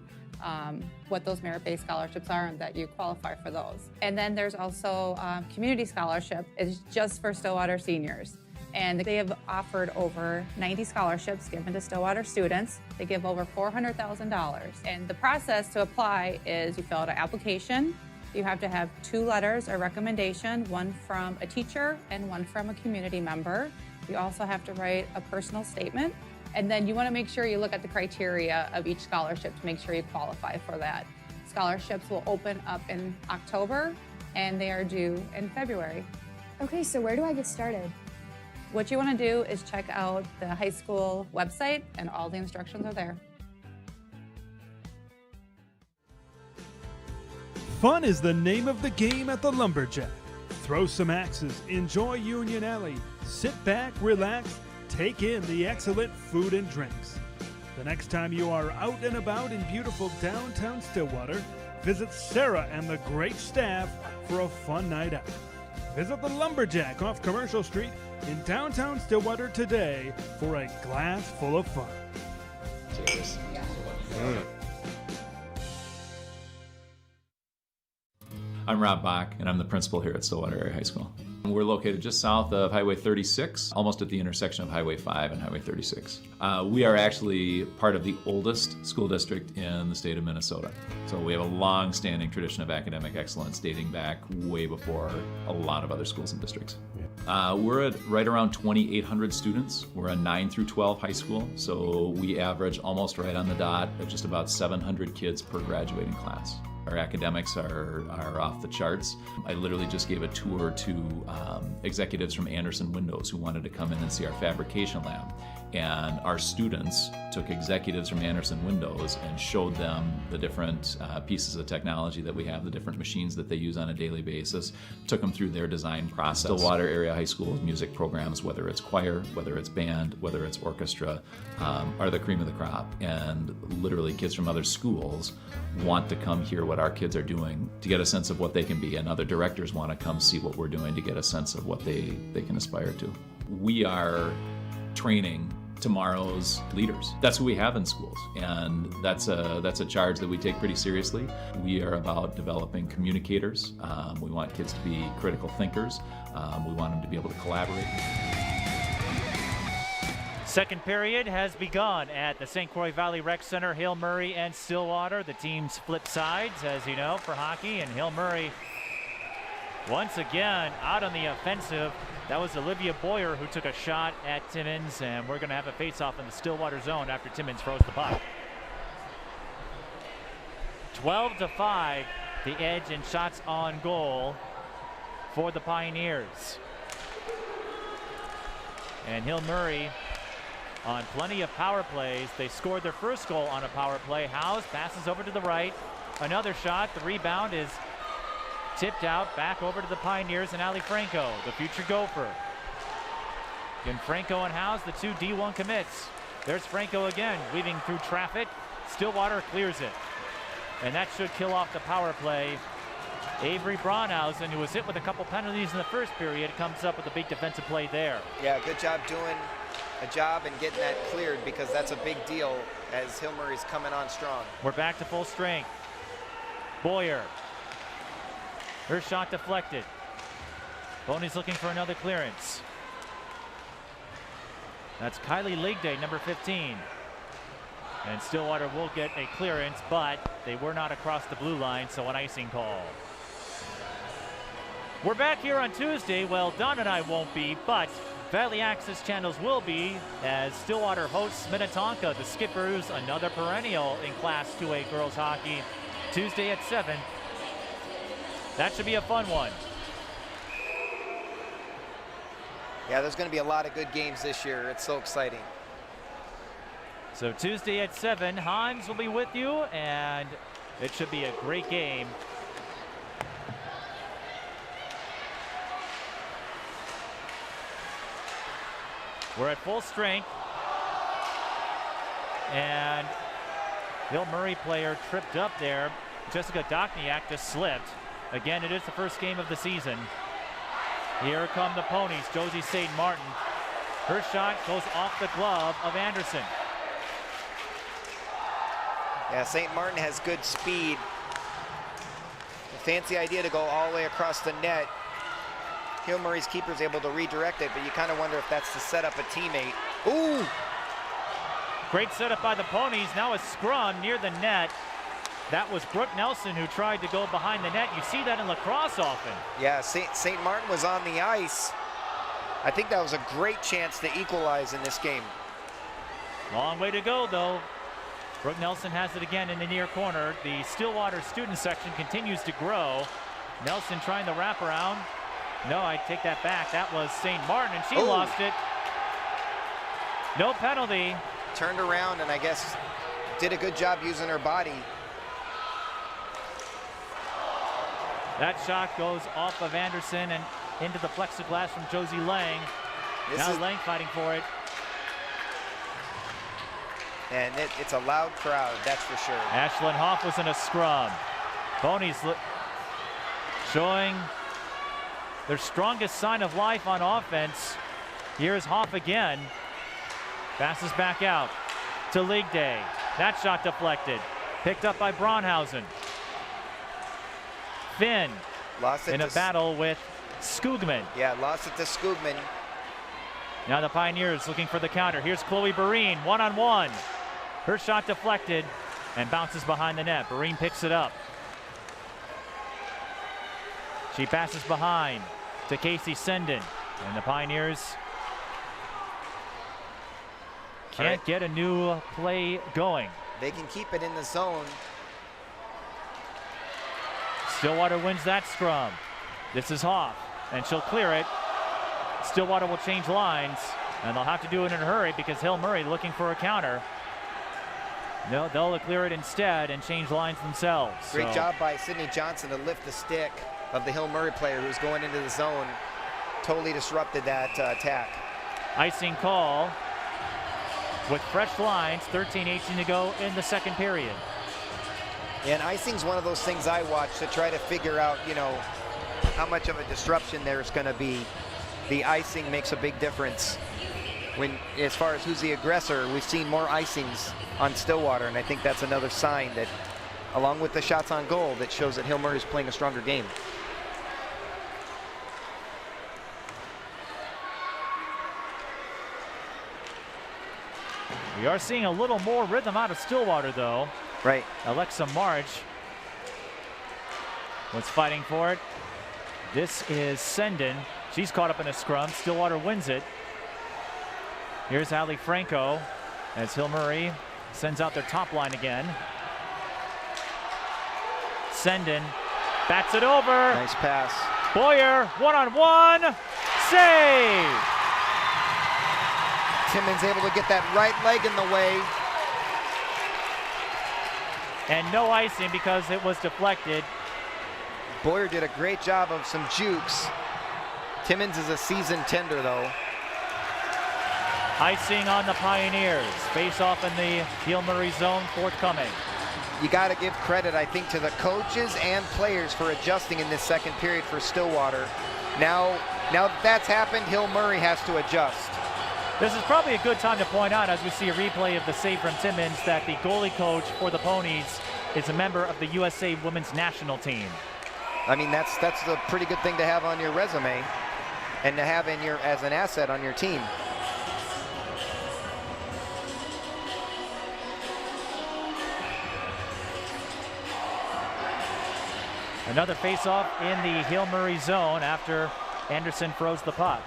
what those merit-based scholarships are and that you qualify for those. And then there's also community scholarship. It's just for Stillwater seniors. And they have offered over 90 scholarships given to Stillwater students. They give over $400,000. And the process to apply is you fill out an application. You have to have 2 letters of recommendation, one from a teacher and one from a community member. You also have to write a personal statement. And then you want to make sure you look at the criteria of each scholarship to make sure you qualify for that. Scholarships will open up in October and they are due in February. Okay, so where do I get started? What you want to do is check out the high school website and all the instructions are there. Fun is the name of the game at the Lumberjack. Throw some axes, enjoy Union Alley, sit back, relax, take in the excellent food and drinks. The next time you are out and about in beautiful downtown Stillwater, visit Sarah and the great staff for a fun night out. Visit the Lumberjack off Commercial Street in downtown Stillwater today for a glass full of fun. Cheers. I'm Rob Bach, and I'm the principal here at Stillwater Area High School. We're located just south of Highway 36, almost at the intersection of Highway 5 and Highway 36. We are actually part of the oldest school district in the state of Minnesota. So we have a long-standing tradition of academic excellence dating back way before a lot of other schools and districts. We're at right around 2,800 students. We're a 9 through 12 high school, so we average almost right on the dot at just about 700 kids per graduating class. Our academics are off the charts. I literally just gave a tour to executives from Anderson Windows who wanted to come in and see our fabrication lab. And our students took executives from Anderson Windows and showed them the different pieces of technology that we have, the different machines that they use on a daily basis, took them through their design process. Stillwater Area High School's music programs, whether it's choir, whether it's band, whether it's orchestra, are the cream of the crop. And literally kids from other schools want to come hear what our kids are doing to get a sense of what they can be, and other directors want to come see what we're doing to get a sense of what they can aspire to. We are training tomorrow's leaders. That's who we have in schools, and that's a charge that we take pretty seriously. We are about developing communicators. We want kids to be critical thinkers. We want them to be able to collaborate. Second period has begun at the St. Croix Valley Rec Center. Hill Murray and Stillwater, the teams flip sides, as you know, for hockey, and Hill Murray once again out on the offensive. That was Olivia Boyer who took a shot at Timmons, and we're going to have a face-off in the Stillwater zone after Timmons throws the puck. 12-5, the edge in shots on goal for the Pioneers. And Hill Murray on plenty of power plays. They scored their first goal on a power play. Howes passes over to the right. Another shot. The rebound is tipped out back over to the Pioneers and Ali Franco, the future Gopher. And Franco and Howes, the two D1 commits. There's Franco again, weaving through traffic. Stillwater clears it. And that should kill off the power play. Avery Braunhausen, who was hit with a couple penalties in the first period, comes up with a big defensive play there. Yeah, good job doing a job and getting that cleared, because that's a big deal as Hill Murray's coming on strong. We're back to full strength. Boyer. Her shot deflected. Boney's looking for another clearance. That's Kylie Ligday, number 15. And Stillwater will get a clearance, but they were not across the blue line, so an icing call. We're back here on Tuesday. Well, Don and I won't be, but Valley Access channels will be, as Stillwater hosts Minnetonka, the Skippers, another perennial in Class 2A girls hockey, Tuesday at 7. That should be a fun one. Yeah, there's going to be a lot of good games this year. It's so exciting. So Tuesday at 7, Hans will be with you, and it should be a great game. We're at full strength, and Hill Murray player tripped up there. Jessica Dochniak just slipped. Again, it is the first game of the season. Here come the Ponies, Josie St. Martin. Her shot goes off the glove of Anderson. Yeah, St. Martin has good speed. A fancy idea to go all the way across the net. Hill Murray's keeper is able to redirect it, but you kind of wonder if that's to set up a teammate. Ooh! Great setup by the Ponies. Now a scrum near the net. That was Brooke Nelson who tried to go behind the net. You see that in lacrosse often. Yeah, St. Martin was on the ice. I think that was a great chance to equalize in this game. Long way to go, though. Brooke Nelson has it again in the near corner. The Stillwater student section continues to grow. Nelson trying the wraparound. No, I take that back. That was St. Martin, and she lost it. No penalty. Turned around and I guess did a good job using her body. That shot goes off of Anderson and into the plexiglass from Josie Lang. Now Lang fighting for it. And it's a loud crowd, that's for sure. Ashlyn Hoff was in a scrum. Ponies showing their strongest sign of life on offense. Here's Hoff again. Passes back out to League Day. That shot deflected. Picked up by Braunhausen. Finn lost it in a battle with Skugman. Yeah, lost it to Skugman. Now the Pioneers looking for the counter. Here's Chloe Barine, one-on-one. Her shot deflected and bounces behind the net. Barine picks it up. She passes behind to Casey Senden. And the Pioneers can't get a new play going. They can keep it in the zone. Stillwater wins that scrum. This is Hoff, and she'll clear it. Stillwater will change lines, and they'll have to do it in a hurry because Hill Murray looking for a counter. No, they'll clear it instead and change lines themselves. Great job by Sydney Johnson to lift the stick of the Hill Murray player who's going into the zone. Totally disrupted that attack. Icing call with fresh lines, 13-18 to go in the second period. And icing's one of those things I watch to try to figure out, you know, how much of a disruption there's going to be. The icing makes a big difference. When, as far as who's the aggressor, we've seen more icings on Stillwater, and I think that's another sign that, along with the shots on goal, that shows that Hill Murray is playing a stronger game. We are seeing a little more rhythm out of Stillwater, though. Right. Alexa March was fighting for it. This is Senden. She's caught up in a scrum. Stillwater wins it. Here's Ali Franco as Hill Murray sends out their top line again. Senden bats it over. Nice pass. Boyer, one-on-one, save! Timmons able to get that right leg in the way. And no icing because it was deflected. Boyer did a great job of some jukes. Timmons is a seasoned tender, though. Icing on the Pioneers. Face off in the Hill Murray zone forthcoming. You got to give credit, I think, to the coaches and players for adjusting in this second period for Stillwater. Now that that's happened, Hill Murray has to adjust. This is probably a good time to point out, as we see a replay of the save from Timmons, that the goalie coach for the Ponies is a member of the USA Women's National Team. I mean, that's a pretty good thing to have on your resume and to have in your as an asset on your team. Another face-off in the Hill Murray zone after Anderson froze the puck.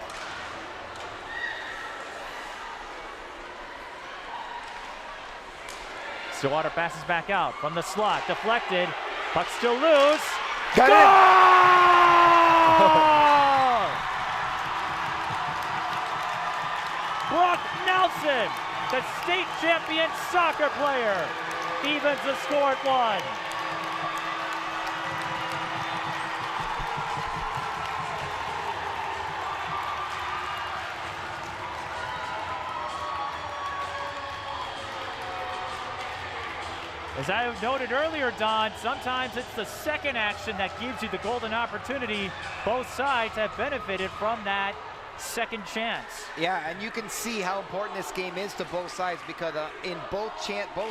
Stillwater passes back out from the slot, deflected, puck still loose. Got it! Brooke Nelson, the state champion soccer player, evens the score at 1. As I noted earlier, Don, sometimes it's the second action that gives you the golden opportunity. Both sides have benefited from that second chance. Yeah, and you can see how important this game is to both sides because in both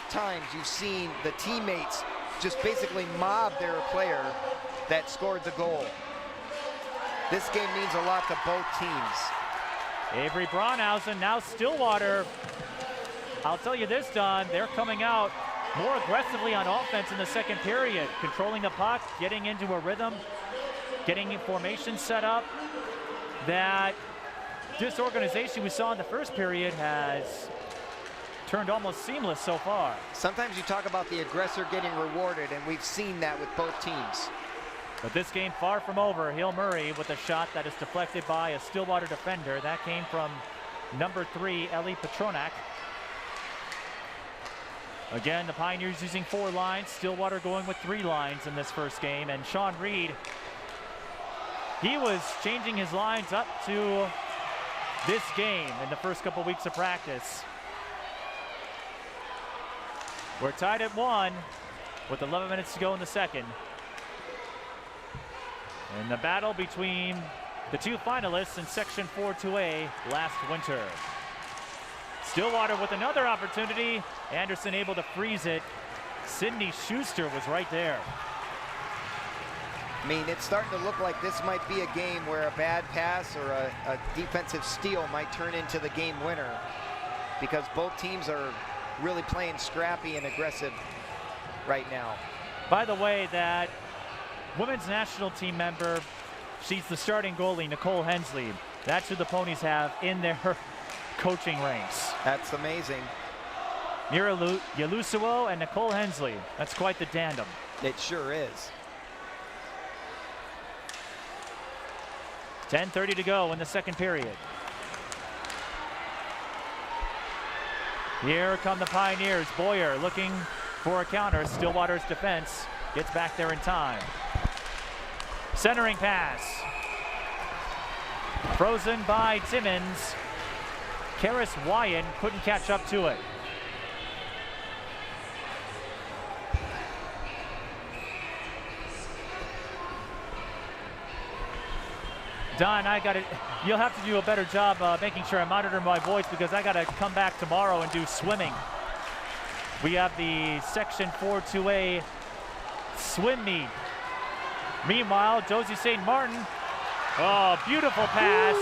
times you've seen the teammates just basically mob their player that scored the goal. This game means a lot to both teams. Avery Braunhausen, now Stillwater. I'll tell you this, Don, they're coming out more aggressively on offense in the second period, controlling the puck, getting into a rhythm, getting formation set up. That disorganization we saw in the first period has turned almost seamless so far. Sometimes you talk about the aggressor getting rewarded, and we've seen that with both teams. But this game far from over. Hill Murray with a shot that is deflected by a Stillwater defender. That came from number 3, Ellie Petronak. Again, the Pioneers using 4 lines. Stillwater going with 3 lines in this first game. And Sean Reed, he was changing his lines up to this game in the first couple weeks of practice. We're tied at 1 with 11 minutes to go in the second. In the battle between the 2 finalists in Section 4-2A last winter. Stillwater with another opportunity. Anderson able to freeze it. Sydney Schuster was right there. I mean, it's starting to look like this might be a game where a bad pass or a defensive steal might turn into the game winner because both teams are really playing scrappy and aggressive right now. By the way, that women's national team member, she's the starting goalie, Nicole Hensley. That's who the Ponies have in their coaching ranks. That's amazing. Mira Yalusuo and Nicole Hensley. That's quite the tandem. It sure is. 10:30 to go in the second period. Here come the Pioneers. Boyer looking for a counter. Stillwater's defense gets back there in time. Centering pass. Frozen by Timmons. Karis Wyan couldn't catch up to it. Don, you'll have to do a better job making sure I monitor my voice because I got to come back tomorrow and do swimming. We have the Section 4-2A swim meet. Meanwhile, Josie St. Martin, oh, beautiful pass.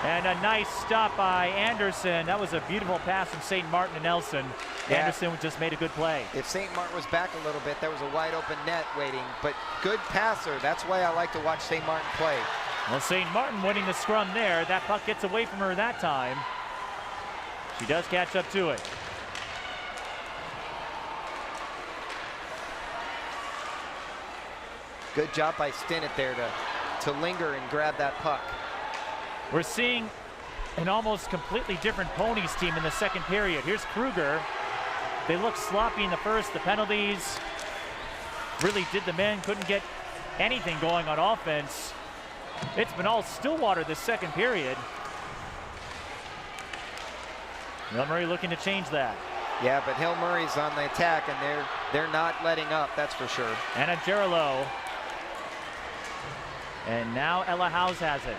And a nice stop by Anderson. That was a beautiful pass from St. Martin to Nelson. Yeah. Anderson just made a good play. If St. Martin was back a little bit, there was a wide open net waiting. But good passer. That's why I like to watch St. Martin play. Well, St. Martin winning the scrum there. That puck gets away from her that time. She does catch up to it. Good job by Stinnett there to linger and grab that puck. We're seeing an almost completely different Ponies team in the second period. Here's Kruger. They looked sloppy in the first. The penalties really did them in. Couldn't get anything going on offense. It's been all Stillwater this second period. Hill Murray looking to change that. Yeah, but Hill Murray's on the attack, and they're not letting up, that's for sure. Anna Gerolo. And now Ella House has it.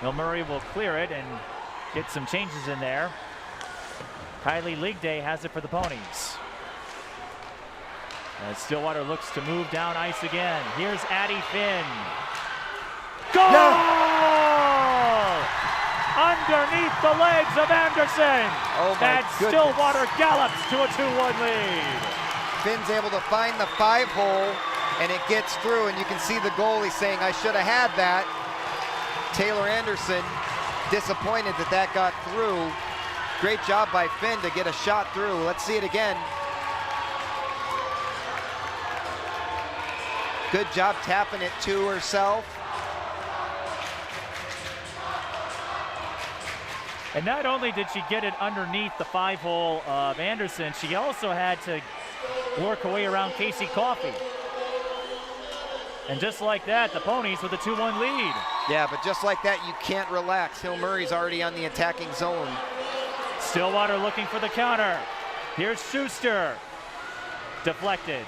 Hill Murray will clear it and get some changes in there. Kylie Ligday has it for the Ponies. As Stillwater looks to move down ice again. Here's Addie Finn. Goal! No! Underneath the legs of Anderson. Oh my goodness. Stillwater gallops to a 2-1 lead. Finn's able to find the 5-hole, and it gets through, and you can see the goalie saying, I should have had that. Taylor Anderson disappointed that got through. Great job by Finn to get a shot through. Let's see it again. Good job tapping it to herself. And not only did she get it underneath the 5-hole of Anderson, she also had to work her way around Casey Coffey. And just like that, the Ponies with a 2-1 lead. Yeah, but just like that, you can't relax. Hill Murray's already on the attacking zone. Stillwater looking for the counter. Here's Schuster. Deflected.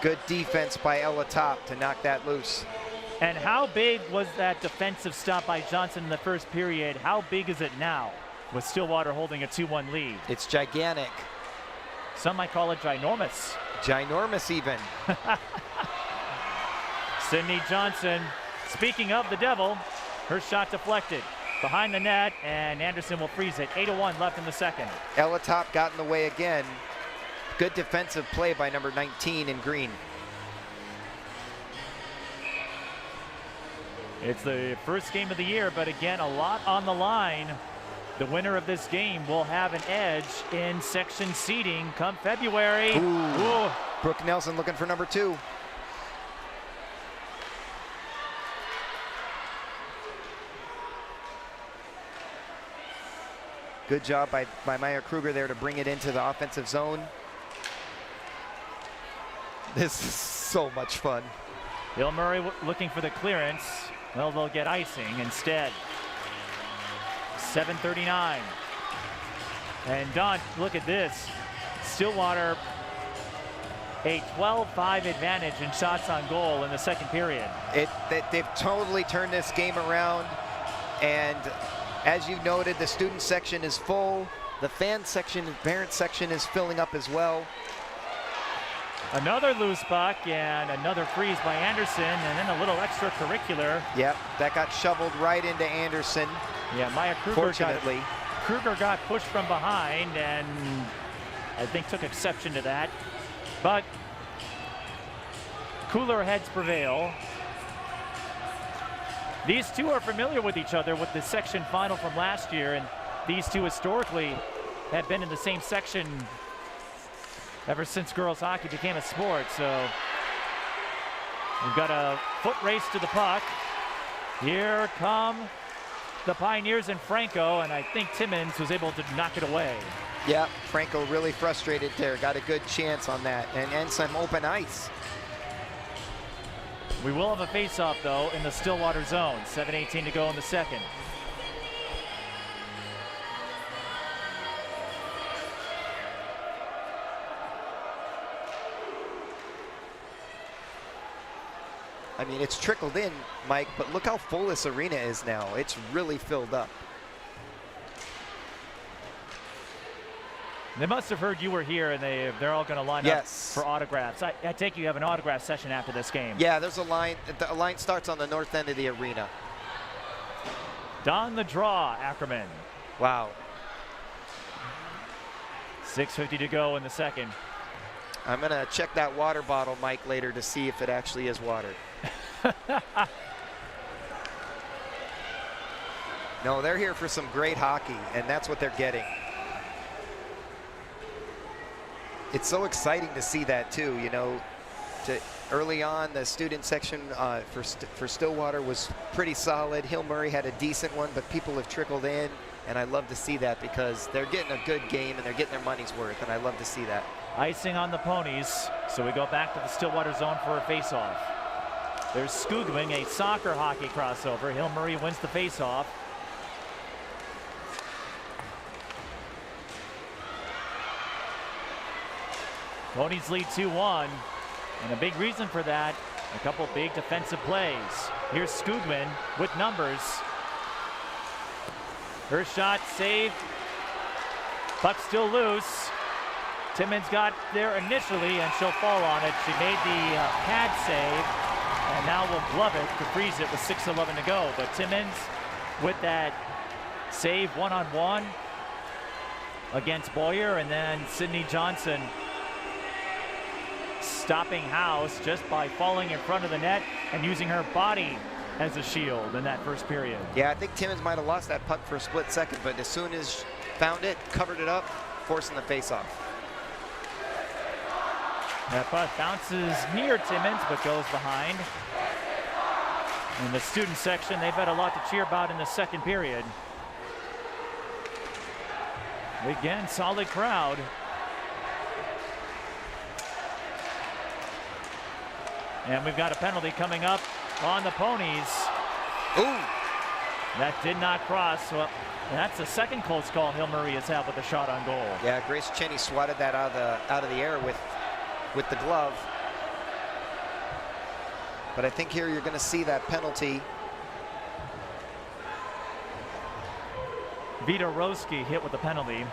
Good defense by Ella Top to knock that loose. And how big was that defensive stop by Johnson in the first period? How big is it now with Stillwater holding a 2-1 lead? It's gigantic. Some might call it ginormous. Ginormous even. Sydney Johnson, speaking of the devil, her shot deflected behind the net, and Anderson will freeze it. 8:01 left in the second. Ella Top got in the way again. Good defensive play by number 19 in green. It's the first game of the year, but again, a lot on the line. The winner of this game will have an edge in section seeding come February. Ooh. Brooke Nelson looking for number 2. Good job by Maya Kruger there to bring it into the offensive zone. This is so much fun. Hill Murray looking for the clearance. Well, they'll get icing instead. 7:39. And Don, look at this. Stillwater, a 12-5 advantage in shots on goal in the second period. They've totally turned this game around. And as you noted, the student section is full. The fan section, parent section is filling up as well. Another loose puck and another freeze by Anderson, and then a little extracurricular. Yep, that got shoveled right into Anderson. Yeah, Maya Kruger fortunately. Kruger got pushed from behind, and I think took exception to that. But cooler heads prevail. These two are familiar with each other with the section final from last year, and these two historically have been in the same section ever since girls hockey became a sport. So we've got a foot race to the puck. Here come the Pioneers and Franco, and I think Timmons was able to knock it away. Yeah, Franco really frustrated there. Got a good chance on that, and some open ice. We will have a face-off, though, in the Stillwater zone. 7:18 to go in the second. I mean, it's trickled in, Mike, but look how full this arena is now. It's really filled up. They must have heard you were here, and they're all going to line up for autographs. I take you have an autograph session after this game. Yeah, there's a line. The line starts on the north end of the arena. Don the draw, Ackerman. Wow. 6:50 to go in the second. I'm going to check that water bottle, Mike, later to see if it actually is water. No, they're here for some great hockey, and that's what they're getting. It's so exciting to see that too, you know. Early on, the student section for Stillwater was pretty solid. Hill Murray had a decent one, but people have trickled in, and I love to see that because they're getting a good game and they're getting their money's worth, and I love to see that. Icing on the ponies, so we go back to the Stillwater zone for a face-off. There's Skugman, a soccer hockey crossover. Hill Murray wins the face-off. Ponies lead 2-1, and a big reason for that, a couple big defensive plays. Here's Skugman with numbers. Her shot saved, puck still loose. Timmons got there initially, and she'll fall on it. She made the pad save, and now will glove it to freeze it with 6:11 to go. But Timmons with that save one-on-one against Boyer, and then Sydney Johnson stopping House just by falling in front of the net and using her body as a shield in that first period. Yeah, I think Timmons might have lost that puck for a split second, but as soon as found it, covered it up, forcing the face-off. That puck bounces near Timmons, but goes behind. In the student section, they've had a lot to cheer about in the second period. Again, solid crowd. And we've got a penalty coming up on the Ponies. Ooh. That did not cross. Well, that's the second close call Hill Murray has had with a shot on goal. Yeah, Grace Cheney swatted that out of the air with the glove. But I think here you're going to see that penalty. Vita Roski hit with a penalty.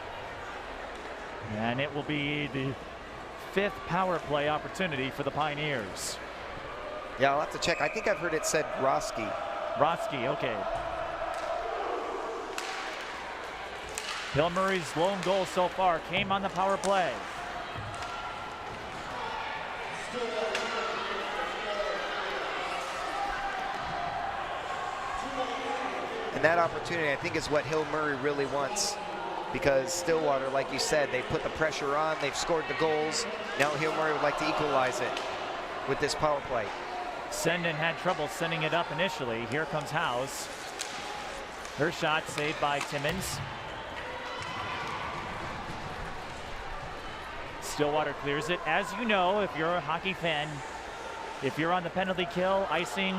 And it will be the 5th power play opportunity for the Pioneers. Yeah, I'll have to check. I think I've heard it said Roski. Roski, okay. Hill Murray's lone goal so far came on the power play. And that opportunity, I think, is what Hill Murray really wants, because Stillwater, like you said, they put the pressure on, they've scored the goals. Now Hill Murray would like to equalize it with this power play. Sendon had trouble sending it up initially. Here comes House. Her shot saved by Timmons. Stillwater clears it. As you know, if you're a hockey fan, if you're on the penalty kill, icing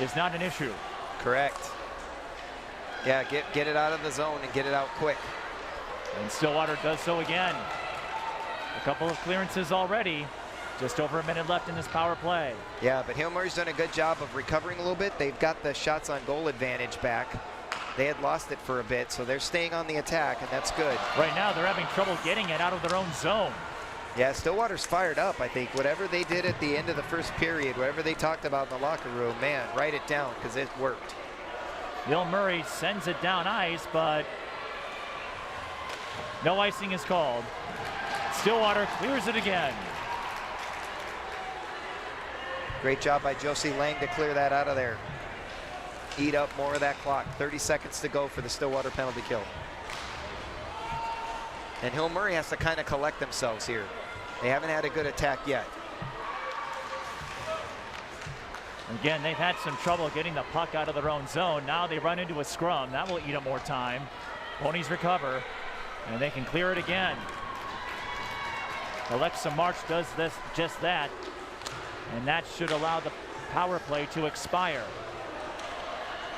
is not an issue. Correct. Yeah, get it out of the zone and get it out quick. And Stillwater does so again. A couple of clearances already. Just over a minute left in this power play. Yeah, but Hill Murray's done a good job of recovering a little bit. They've got the shots on goal advantage back. They had lost it for a bit, so they're staying on the attack, and that's good. Right now, they're having trouble getting it out of their own zone. Yeah, Stillwater's fired up, I think. Whatever they did at the end of the first period, whatever they talked about in the locker room, man, write it down, because it worked. Hill Murray sends it down ice, but no icing is called. Stillwater clears it again. Great job by Josie Lang to clear that out of there. Eat up more of that clock. 30 seconds to go for the Stillwater penalty kill. And Hill Murray has to kind of collect themselves here. They haven't had a good attack yet. Again, they've had some trouble getting the puck out of their own zone. Now they run into a scrum. That will eat up more time. Ponies recover, and they can clear it again. Alexa March does just that, and that should allow the power play to expire.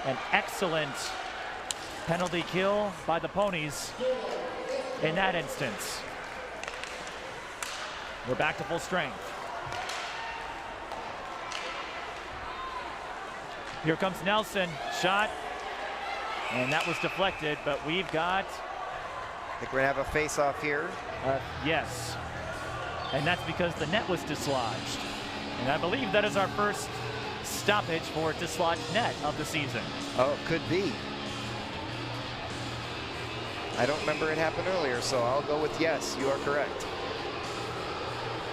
An excellent penalty kill by the Ponies in that instance. We're back to full strength. Here comes Nelson, shot, and that was deflected, but we've got... I think we're gonna have a face-off here. Yes, and that's because the net was dislodged. And I believe that is our first stoppage for dislodged net of the season. Oh, it could be. I don't remember it happened earlier, so I'll go with yes, you are correct.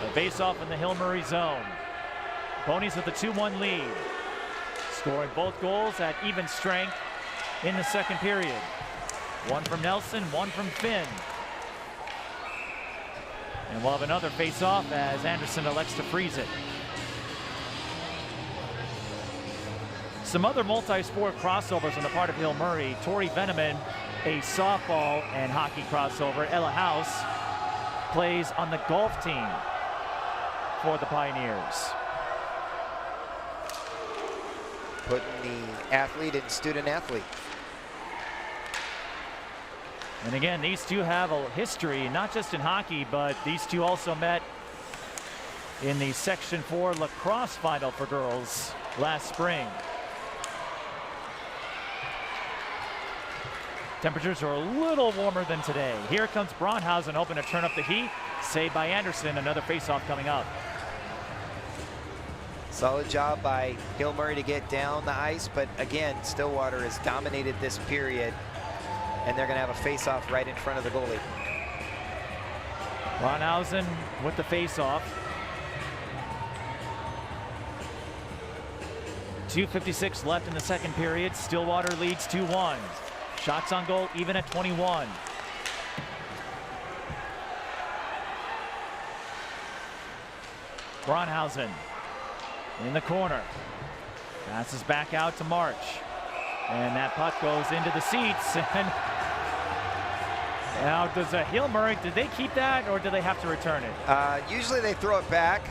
A face-off in the Hill Murray zone. Ponies with a 2-1 lead. Scoring both goals at even strength in the second period. One from Nelson, one from Finn. And we'll have another face-off as Anderson elects to freeze it. Some other multi-sport crossovers on the part of Hill Murray. Tori Veneman, a softball and hockey crossover. Ella House plays on the golf team for the Pioneers. Putting the athlete and student athlete. And again, these two have a history, not just in hockey, but these two also met in the Section 4 lacrosse final for girls last spring. Temperatures are a little warmer than today. Here comes Braunhausen, hoping to turn up the heat. Saved by Anderson, another faceoff coming up. Solid job by Hill Murray to get down the ice, but again, Stillwater has dominated this period, and they're going to have a face-off right in front of the goalie. Braunhausen with the face-off. 2:56 left in the second period. Stillwater leads 2-1. Shots on goal even at 21. Braunhausen in the corner. Passes back out to March. And that puck goes into the seats. And now does Hill Murray, did they keep that or do they have to return it? Usually they throw it back.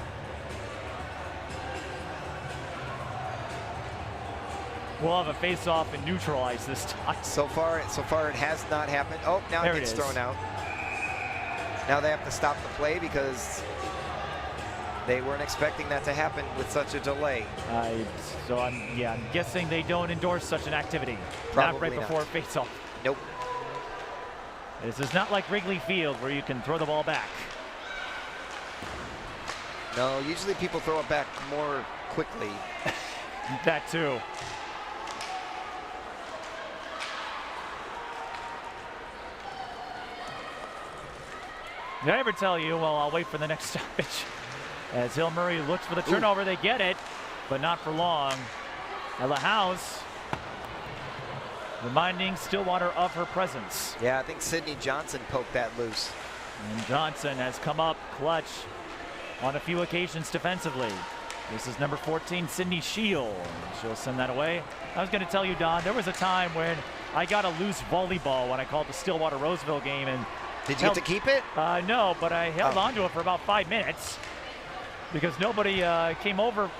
We'll have a face-off and neutralize this time. So far it has not happened. Oh, now it gets thrown out. Now they have to stop the play because They weren't expecting that to happen with such a delay. I'm guessing they don't endorse such an activity. Probably not right before face-off. Nope. This is not like Wrigley Field where you can throw the ball back. No, usually people throw it back more quickly. That too. Did I ever tell you, well, I'll wait for the next stoppage. As Hill Murray looks for the turnover, They get it, but not for long. Ella House reminding Stillwater of her presence. Yeah, I think Sydney Johnson poked that loose. And Johnson has come up clutch on a few occasions defensively. This is number 14, Sydney Shield. She'll send that away. I was going to tell you, Don, there was a time when I got a loose volleyball when I called the Stillwater Roseville game. And did you get to keep it? No, but I held on to it for about 5 minutes because nobody came over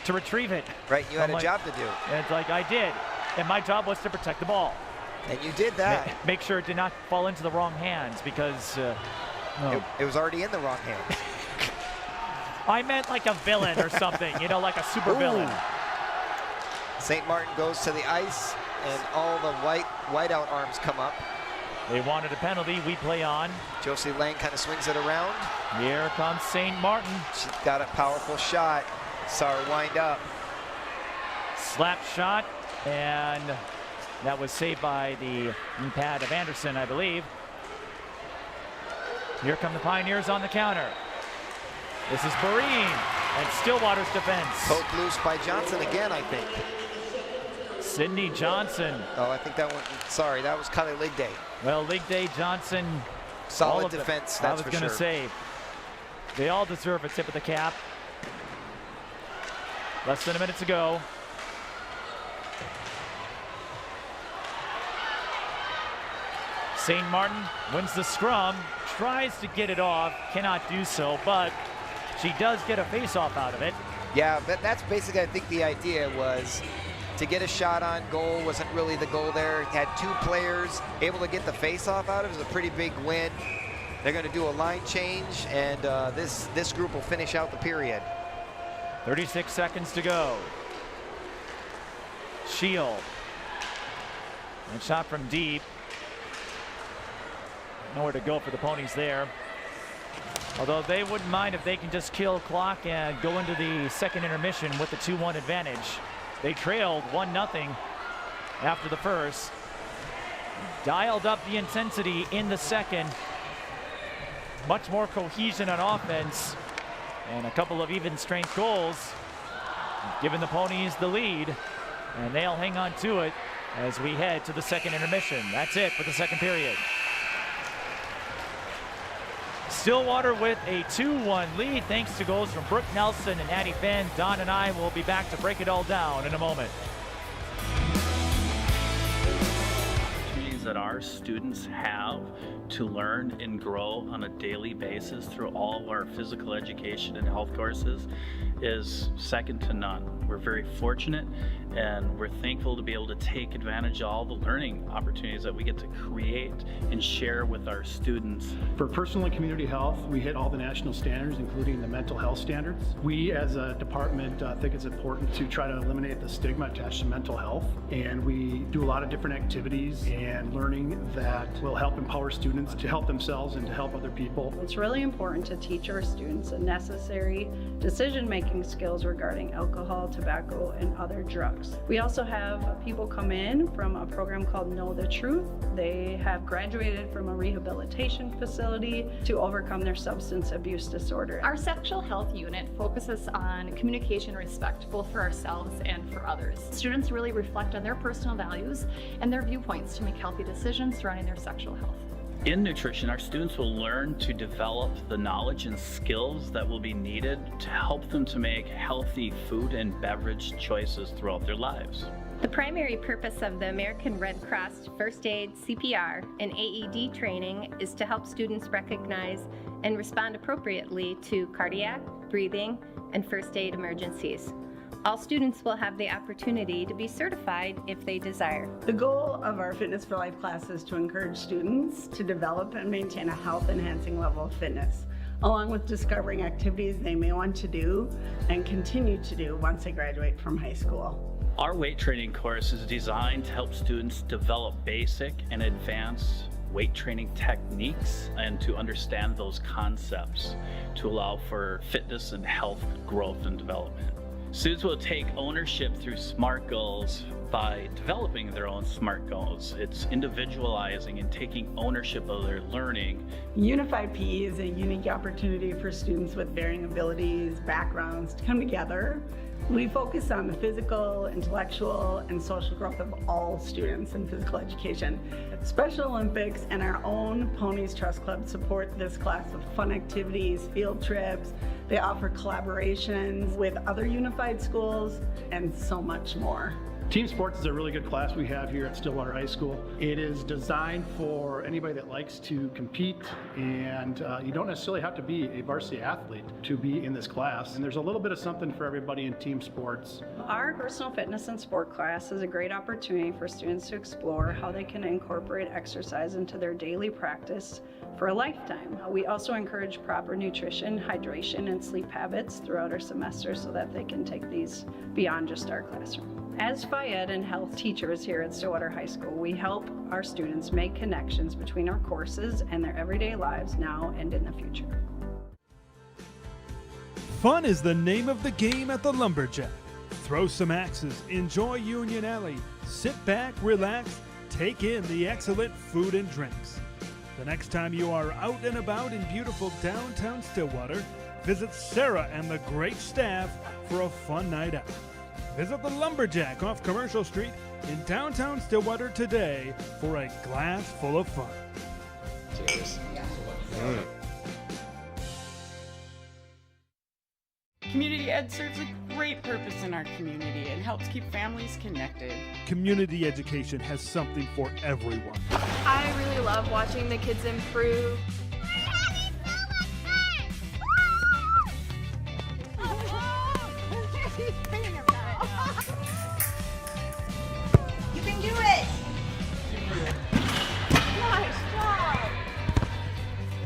to retrieve it. Right, you had a job to do. And it's like, I did. And my job was to protect the ball. And you did that. Make sure it did not fall into the wrong hands because it was already in the wrong hands. I meant like a villain or something, like a super villain. St. Martin goes to the ice, and all the whiteout arms come up. They wanted a penalty. We play on. Josie Lang kind of swings it around. Here comes St. Martin. She's got a powerful shot. Saw her wind up. Slap shot, and that was saved by the pad of Anderson, I believe. Here come the Pioneers on the counter. This is Barine and Stillwater's defense. Poked loose by Johnson again, I think. Sydney Johnson. Oh, I think that one, sorry, that was Kylie Ligday. Well, Ligday, Johnson. Solid defense, that's for sure. I was going to say, they all deserve a tip of the cap. Less than a minute to go. St. Martin wins the scrum, tries to get it off, cannot do so, but she does get a face-off out of it. Yeah, but that's basically, I think the idea was to get a shot on goal. Wasn't really the goal there. Had 2 players able to get the face-off out of it. It was a pretty big win. They're going to do a line change, and this group will finish out the period. 36 seconds to go. Shield. And shot from deep. Nowhere to go for the Ponies there. Although they wouldn't mind if they can just kill clock and go into the second intermission with the 2-1 advantage. They trailed 1-0 after the first. Dialed up the intensity in the second. Much more cohesion on offense. And a couple of even strength goals, giving the Ponies the lead. And they'll hang on to it as we head to the second intermission. That's it for the second period. Stillwater with a 2-1 lead thanks to goals from Brooke Nelson and Addie Finn. Don and I will be back to break it all down in a moment. Opportunities that our students have to learn and grow on a daily basis through all of our physical education and health courses is second to none. We're very fortunate and we're thankful to be able to take advantage of all the learning opportunities that we get to create and share with our students. For personal and community health, we hit all the national standards, including the mental health standards. We as a department think it's important to try to eliminate the stigma attached to mental health, and we do a lot of different activities and learning that will help empower students to help themselves and to help other people. It's really important to teach our students the necessary decision-making skills regarding alcohol, tobacco, and other drugs. We also have people come in from a program called Know the Truth. They have graduated from a rehabilitation facility to overcome their substance abuse disorder. Our sexual health unit focuses on communication respect, both for ourselves and for others. Students really reflect on their personal values and their viewpoints to make healthy decisions surrounding their sexual health. In nutrition, our students will learn to develop the knowledge and skills that will be needed to help them to make healthy food and beverage choices throughout their lives. The primary purpose of the American Red Cross First Aid, CPR, and AED training is to help students recognize and respond appropriately to cardiac, breathing, and first aid emergencies. All students will have the opportunity to be certified if they desire. The goal of our Fitness for Life class is to encourage students to develop and maintain a health-enhancing level of fitness. along with discovering activities they may want to do and continue to do once they graduate from high school. Our weight training course is designed to help students develop basic and advanced weight training techniques and to understand those concepts to allow for fitness and health growth and development. Students will take ownership through SMART goals by developing their own SMART goals. It's individualizing and taking ownership of their learning. Unified PE is a unique opportunity for students with varying abilities, backgrounds to come together. We focus on the physical, intellectual, and social growth of all students in physical education. Special Olympics and our own Ponies Trust Club support this class with fun activities, field trips. They offer collaborations with other unified schools and so much more. Team sports is a really good class we have here at Stillwater High School. It is designed for anybody that likes to compete, and you don't necessarily have to be a varsity athlete to be in this class. And there's a little bit of something for everybody in team sports. Our personal fitness and sport class is a great opportunity for students to explore how they can incorporate exercise into their daily practice for a lifetime. We also encourage proper nutrition, hydration, and sleep habits throughout our semester so that they can take these beyond just our classroom. As Phy-Ed and health teachers here at Stillwater High School, we help our students make connections between our courses and their everyday lives now and in the future. Fun is the name of the game at the Lumberjack. Throw some axes, enjoy Union Alley, sit back, relax, take in the excellent food and drinks. The next time you are out and about in beautiful downtown Stillwater, visit Sarah and the great staff for a fun night out. Visit the Lumberjack off Commercial Street in downtown Stillwater today for a glass full of fun. Cheers. Community Ed serves a great purpose in our community and helps keep families connected. Community education has something for everyone. I really love watching the kids improve. You can do it! Nice job!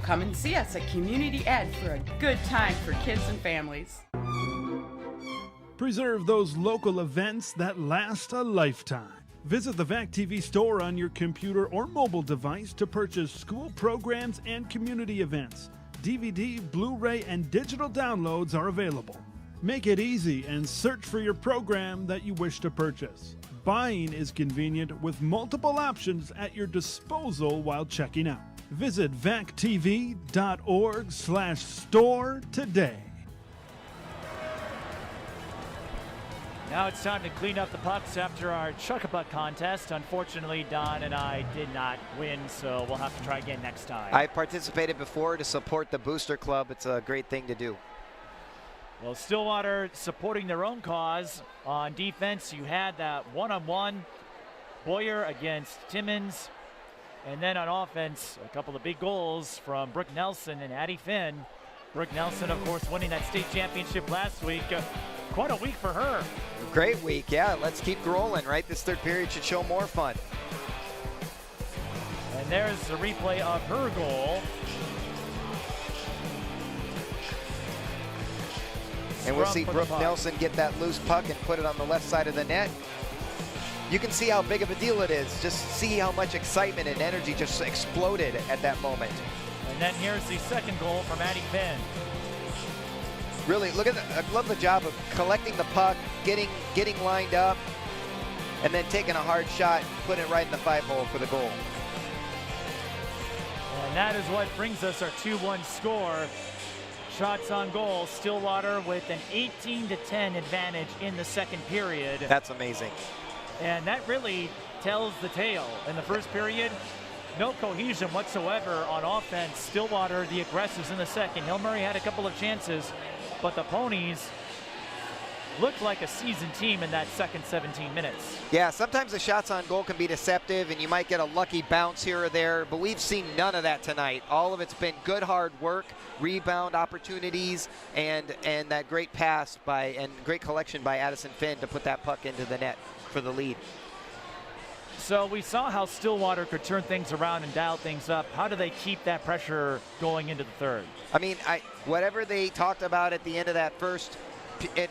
Come and see us at Community Ed for a good time for kids and families. Preserve those local events that last a lifetime. Visit the VAC TV store on your computer or mobile device to purchase school programs and community events. DVD, Blu-ray, and digital downloads are available. Make it easy and search for your program that you wish to purchase. Buying is convenient with multiple options at your disposal while checking out. Visit vactv.org/store today. Now it's time to clean up the pucks after our chuck-a-puck contest. Unfortunately, Don and I did not win, so we'll have to try again next time. I participated before to support the Booster Club. It's a great thing to do. Well, Stillwater supporting their own cause. On defense, you had that one-on-one, Boyer against Timmons. And then on offense, a couple of big goals from Brooke Nelson and Addie Finn. Brooke Nelson, of course, winning that state championship last week. Quite a week for her. Great week, yeah. Let's keep rolling, right? This third period should show more fun. And there's a replay of her goal. And we'll see Brooke Nelson get that loose puck and put it on the left side of the net. You can see how big of a deal it is. Just see how much excitement and energy just exploded at that moment. And then here's the second goal from Addie Finn. Really, look at I love the job of collecting the puck, getting lined up, and then taking a hard shot, putting it right in the 5-hole for the goal. And that is what brings us our 2-1 score. Shots on goal, Stillwater with an 18-10 advantage in the second period. That's amazing. And that really tells the tale. In the first period, no cohesion whatsoever on offense. Stillwater, the aggressors in the second. Hill Murray had a couple of chances, but the Ponies looked like a seasoned team in that second 17 minutes. Yeah, sometimes the shots on goal can be deceptive and you might get a lucky bounce here or there, but we've seen none of that tonight. All of it's been good hard work, rebound opportunities, and that great pass and great collection by Addison Finn to put that puck into the net for the lead. So we saw how Stillwater could turn things around and dial things up. How do they keep that pressure going into the third? I mean, whatever they talked about at the end of that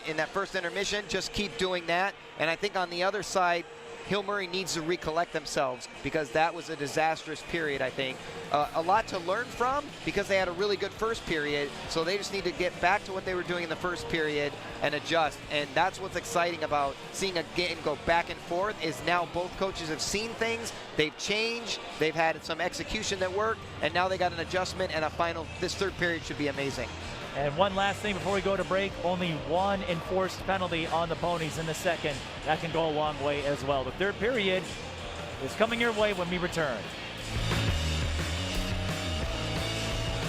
in that first intermission, just keep doing that. And I think on the other side, Hill Murray needs to recollect themselves because that was a disastrous period, I think. A lot to learn from because they had a really good first period, so they just need to get back to what they were doing in the first period and adjust. And that's what's exciting about seeing a game go back and forth is now both coaches have seen things, they've changed, they've had some execution that worked, and now they got an adjustment and a final. This third period should be amazing. And one last thing before we go to break, only one enforced penalty on the Ponies in the second. That can go a long way as well. The third period is coming your way when we return.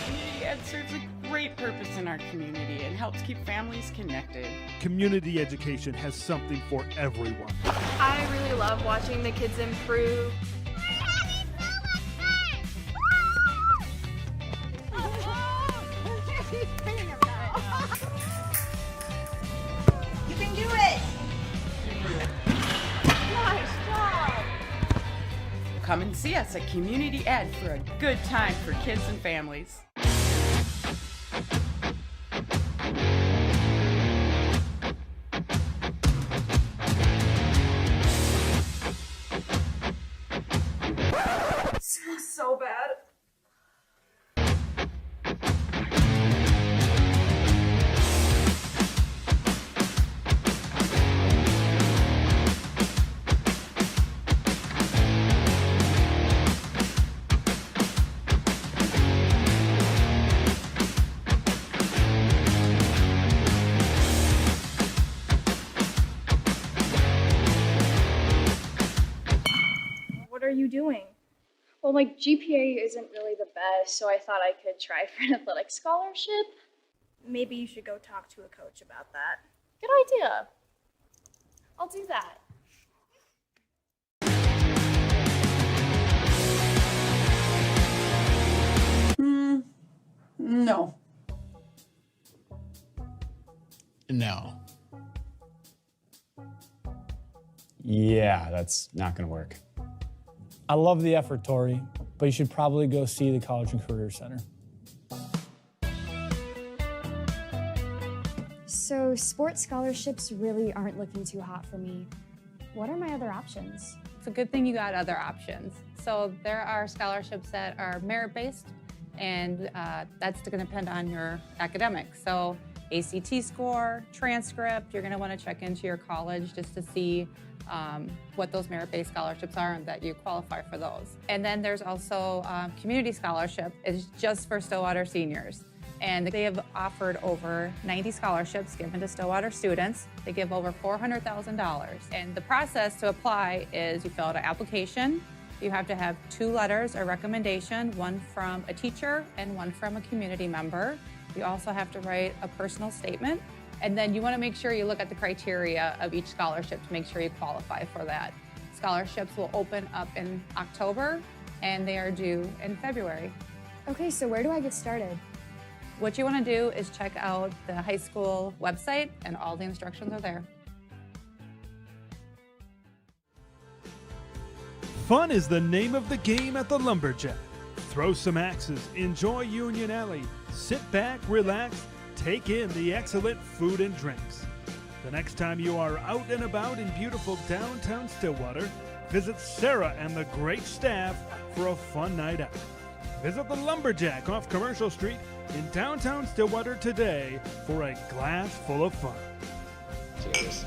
Community Ed serves a great purpose in our community and helps keep families connected. Community education has something for everyone. I really love watching the kids improve. You can do it! Nice job! Come and see us at Community Ed for a good time for kids and families. It smells so bad. What are you doing? Well, my GPA isn't really the best, so I thought I could try for an athletic scholarship. Maybe you should go talk to a coach about that. Good idea. I'll do that. No. No. Yeah, that's not going to work. I love the effort, Tori, but you should probably go see the College and Career Center. So sports scholarships really aren't looking too hot for me. What are my other options? It's a good thing you got other options. So there are scholarships that are merit-based, and that's going to depend on your academics. So ACT score, transcript, you're going to want to check into your college just to see what those merit-based scholarships are and that you qualify for those. And then there's also community scholarship. It's just for Stillwater seniors. And they have offered over 90 scholarships given to Stillwater students. They give over $400,000. And the process to apply is you fill out an application. You have to have 2 letters of recommendation, one from a teacher and one from a community member. You also have to write a personal statement. And then you want to make sure you look at the criteria of each scholarship to make sure you qualify for that. Scholarships will open up in October and they are due in February. Okay, so where do I get started? What you want to do is check out the high school website and all the instructions are there. Fun is the name of the game at the Lumberjack. Throw some axes, enjoy Union Alley, sit back, relax, take in the excellent food and drinks. The next time you are out and about in beautiful downtown Stillwater, visit Sarah and the great staff for a fun night out. Visit the Lumberjack off Commercial Street in downtown Stillwater today for a glass full of fun. Cheers.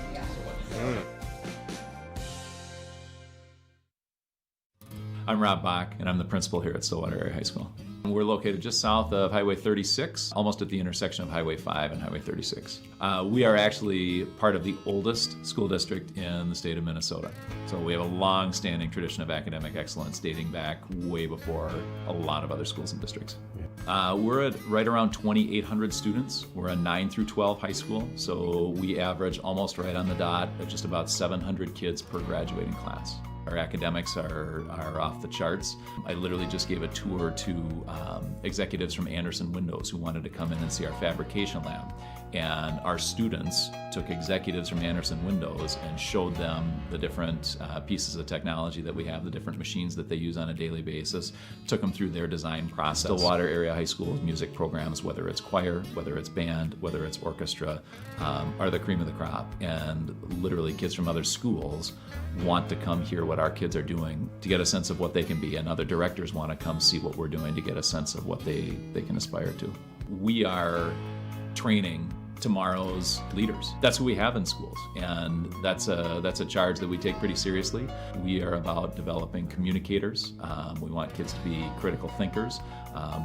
I'm Rob Bach, and I'm the principal here at Stillwater Area High School. We're located just south of Highway 36, almost at the intersection of Highway 5 and Highway 36. We are actually part of the oldest school district in the state of Minnesota. So we have a long-standing tradition of academic excellence dating back way before a lot of other schools and districts. We're at right around 2,800 students. We're a 9 through 12 high school, so we average almost right on the dot at just about 700 kids per graduating class. Our academics are off the charts. I literally just gave a tour to executives from Andersen Windows who wanted to come in and see our fabrication lab. And our students took executives from Andersen Windows and showed them the different pieces of technology that we have, the different machines that they use on a daily basis, took them through their design process. Stillwater Area High School's music programs, whether it's choir, whether it's band, whether it's orchestra, are the cream of the crop. And literally kids from other schools want to come hear what our kids are doing to get a sense of what they can be, and other directors want to come see what we're doing to get a sense of what they can aspire to. We are training tomorrow's leaders. That's who we have in schools, and that's a charge that we take pretty seriously. We are about developing communicators. We want kids to be critical thinkers.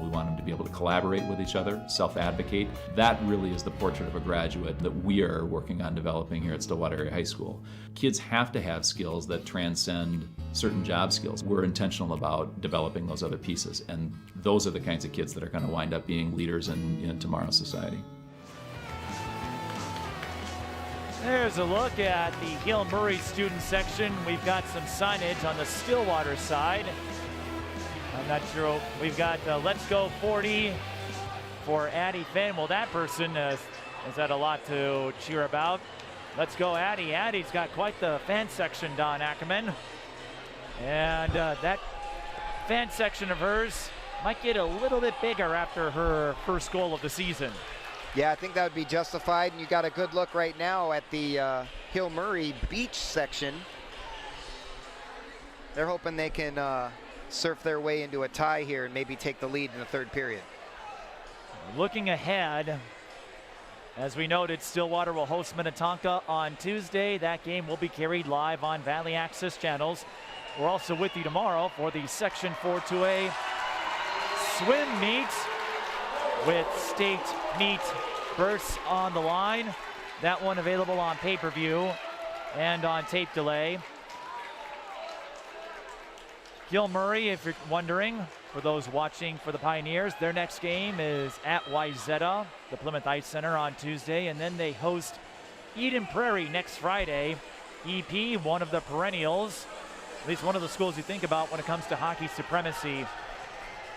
We want them to be able to collaborate with each other, self-advocate. That really is the portrait of a graduate that we are working on developing here at Stillwater Area High School. Kids have to have skills that transcend certain job skills. We're intentional about developing those other pieces, and those are the kinds of kids that are going to wind up being leaders in tomorrow's society. There's a look at the Hill Murray student section. We've got some signage on the Stillwater side. I'm not sure. We've got Let's Go 40 for Addie Finn. Well, that person has had a lot to cheer about. Let's go Addie. Addie's got quite the fan section, Don Ackerman. And that fan section of hers might get a little bit bigger after her first goal of the season. Yeah, I think that would be justified, and you got a good look right now at the Hill Murray beach section. They're hoping they can surf their way into a tie here and maybe take the lead in the third period. Looking ahead, as we noted, Stillwater will host Minnetonka on Tuesday. That game will be carried live on Valley Access channels. We're also with you tomorrow for the Section 4-2A swim meet with state meet berths on the line. That one available on pay-per-view and on tape delay. Gil Murray, if you're wondering, for those watching for the Pioneers, their next game is at Wyzetta, the Plymouth Ice Center, on Tuesday, and then they host Eden Prairie next Friday. EP, one of the perennials, at least one of the schools you think about when it comes to hockey supremacy.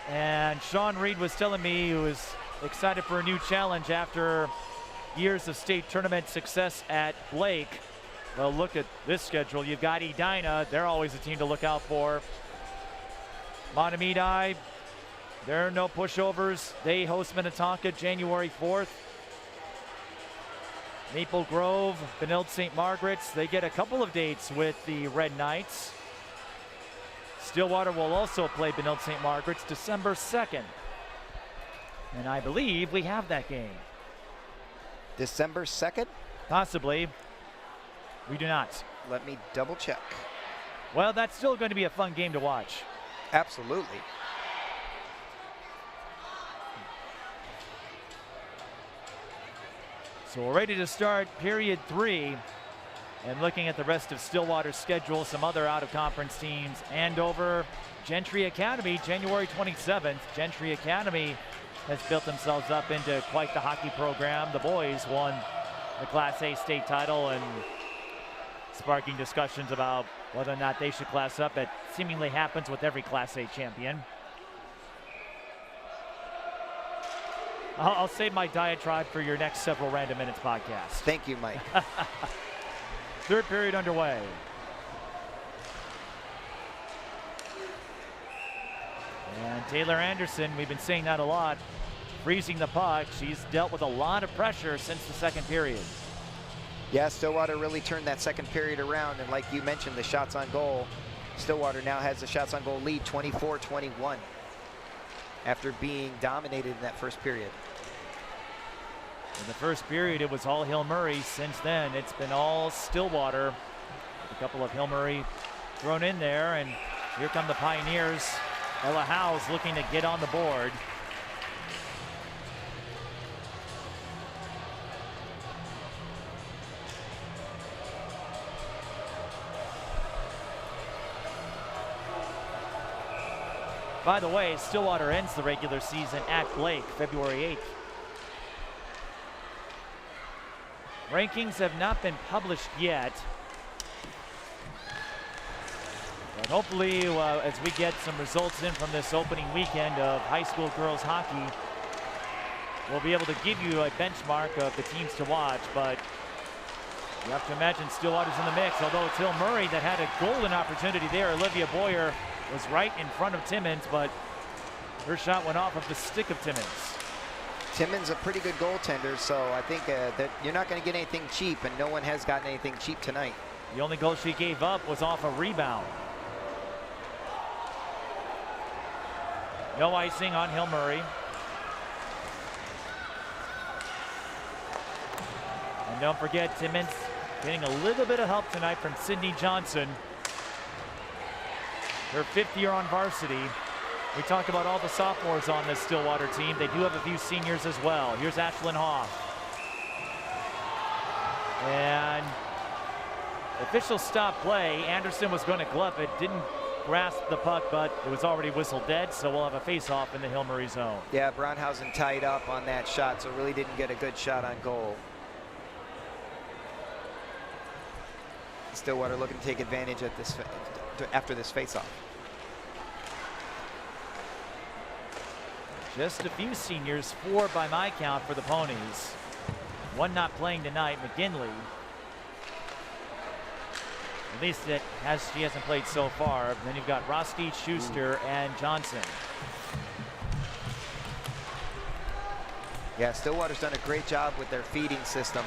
And Sean Reed was telling me he was excited for a new challenge after years of state tournament success at Blake. Well, look at this schedule. You've got Edina. They're always a team to look out for. Mahtomedi, there are no pushovers. They host Minnetonka January 4th. Maple Grove, Benilde St. Margaret's, they get a couple of dates with the Red Knights. Stillwater will also play Benilde St. Margaret's December 2nd. And I believe we have that game. December 2nd? Possibly. We do not. Let me double check. Well, that's still going to be a fun game to watch. Absolutely. So we're ready to start period 3. And looking at the rest of Stillwater's schedule, some other out-of-conference teams. Andover, Gentry Academy, January 27th. Gentry Academy has built themselves up into quite the hockey program. The boys won the Class A state title, and sparking discussions about whether or not they should class up. It seemingly happens with every Class A champion. I'll save my diatribe for your next several Random Minutes podcast. Thank you, Mike. Third period underway. And Taylor Anderson, we've been saying that a lot, freezing the puck. She's dealt with a lot of pressure since the second period. Yeah, Stillwater really turned that second period around, and like you mentioned, the shots on goal, Stillwater now has the shots on goal lead 24-21 after being dominated in that first period. In the first period, it was all Hill Murray. Since then, it's been all Stillwater. A couple of Hill Murray thrown in there, and here come the Pioneers. Ella Howes looking to get on the board. By the way, Stillwater ends the regular season at Blake, February 8th. Rankings have not been published yet. But hopefully, as we get some results in from this opening weekend of high school girls hockey, we'll be able to give you a benchmark of the teams to watch. But you have to imagine Stillwater's in the mix, although it's Hill Murray that had a golden opportunity there. Olivia Boyer was right in front of Timmons, but her shot went off of the stick of Timmons. Timmons a pretty good goaltender, so I think that you're not going to get anything cheap, and no one has gotten anything cheap tonight. The only goal she gave up was off a rebound. No icing on Hill Murray. And don't forget, Timmons getting a little bit of help tonight from Sydney Johnson. Her 5th year on varsity. We talked about all the sophomores on this Stillwater team. They do have a few seniors as well. Here's Ashlyn Hoff. And official stop play. Anderson was going to glove it. Didn't grasp the puck, but it was already whistled dead, so we'll have a face-off in the Hill Murray zone. Yeah, Braunhausen tied up on that shot, so really didn't get a good shot on goal. Stillwater looking to take advantage at this after this face-off. Just a few seniors, 4 by my count for the Ponies. One not playing tonight, McGinley. At least she hasn't played so far. Then you've got Roski, Schuster, and Johnson. Yeah, Stillwater's done a great job with their feeding system.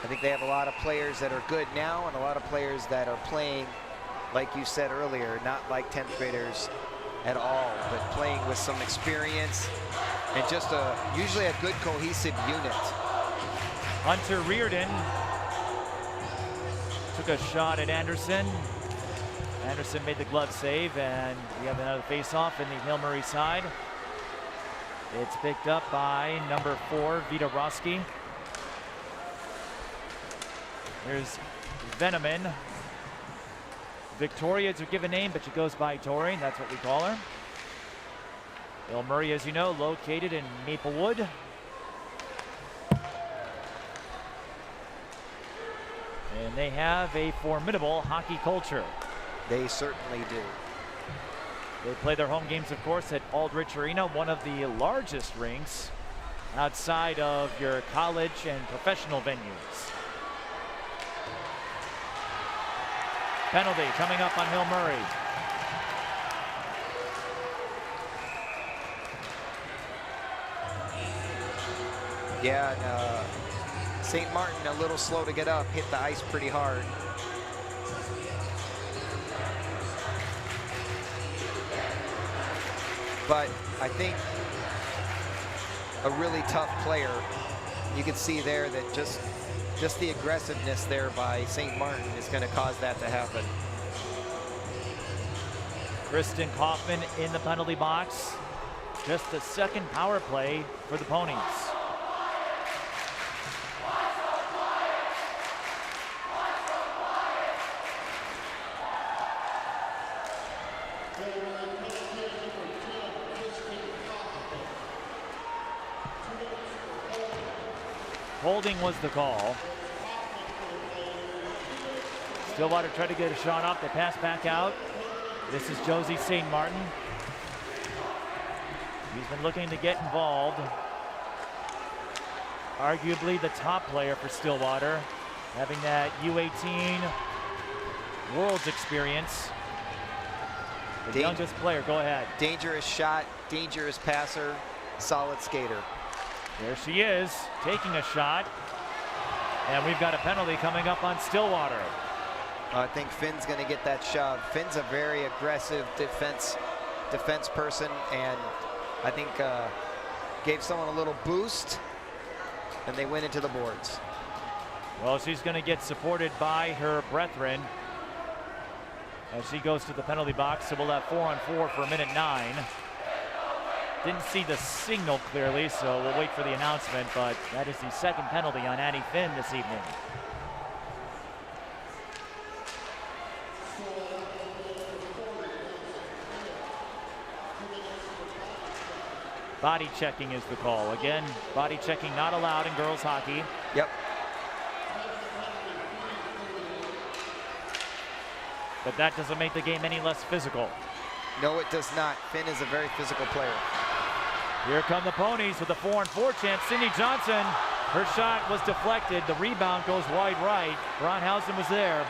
I think they have a lot of players that are good now and a lot of players that are playing, like you said earlier, not like 10th graders at all, but playing with some experience and just usually a good cohesive unit. Hunter Reardon took a shot at Anderson. Anderson made the glove save, and we have another face-off in the Hill Murray side. It's picked up by number 4, Vita Roski. Here's Veneman. Victoria is her given name, but she goes by Tori. That's what we call her. Hill Murray, as you know, located in Maplewood. And they have a formidable hockey culture. They certainly do. They play their home games, of course, at Aldrich Arena, one of the largest rinks outside of your college and professional venues. Penalty coming up on Hill Murray. Yeah, and St. Martin a little slow to get up, hit the ice pretty hard. But I think a really tough player, you can see there that just the aggressiveness there by St. Martin is going to cause that to happen. Kristen Kaufman in the penalty box. Just the second power play for the Ponies. Holding was the call. Stillwater tried to get a shot off. They pass back out. This is Josie St. Martin. He's been looking to get involved. Arguably the top player for Stillwater, having that U18 Worlds experience. The youngest player, go ahead. Dangerous shot, dangerous passer, solid skater. There she is, taking a shot. And we've got a penalty coming up on Stillwater. I think Finn's going to get that shove. Finn's a very aggressive defense person, and I think gave someone a little boost, and they went into the boards. Well, she's going to get supported by her brethren as she goes to the penalty box. So we'll have 4-on-4 for a minute 9. Didn't see the signal clearly, so we'll wait for the announcement, but that is the second penalty on Addie Finn this evening. Body checking is the call. Again, body checking not allowed in girls hockey. Yep. but that doesn't make the game any less physical. No, it does not. Finn is a very physical player. Here come the Ponies with a 4-on-4 chance. Cindy Johnson, her shot was deflected. The rebound goes wide right. Braunhausen was there.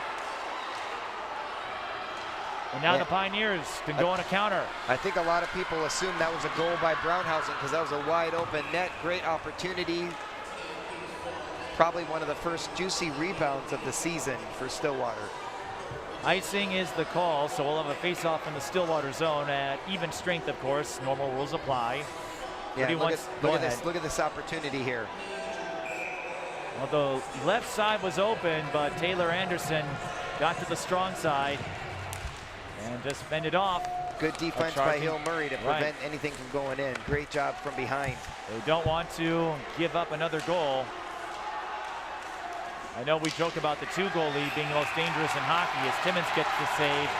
And now the Pioneers can go on a counter. I think a lot of people assume that was a goal by Braunhausen because that was a wide open net. Great opportunity. Probably one of the first juicy rebounds of the season for Stillwater. Icing is the call, so we'll have a face-off in the Stillwater zone at even strength, of course. Normal rules apply. Yeah, look at this opportunity here. Well, the left side was open, but Taylor Anderson got to the strong side and just fended off. Good defense by Hill Murray to prevent anything from going in. Great job from behind. They don't want to give up another goal. I know we joke about the 2-goal lead being the most dangerous in hockey as Timmins gets the save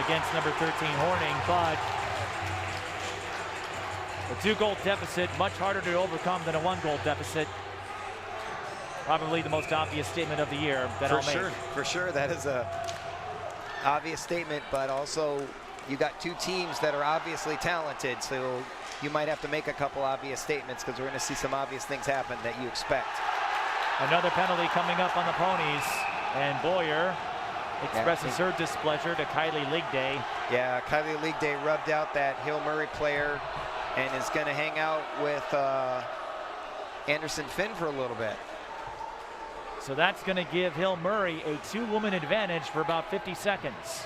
against number 13 Horning, but the 2-goal deficit much harder to overcome than a 1-goal deficit. Probably the most obvious statement of the year that I'll make. For sure, that is a obvious statement, but also you got two teams that are obviously talented, so you might have to make a couple obvious statements because we're going to see some obvious things happen that you expect. Another penalty coming up on the Ponies, and Boyer expresses her displeasure to Kylie Ligday. Yeah, Kylie Ligday rubbed out that Hill Murray player and is going to hang out with Anderson Finn for a little bit. So that's going to give Hill Murray a 2-woman advantage for about 50 seconds.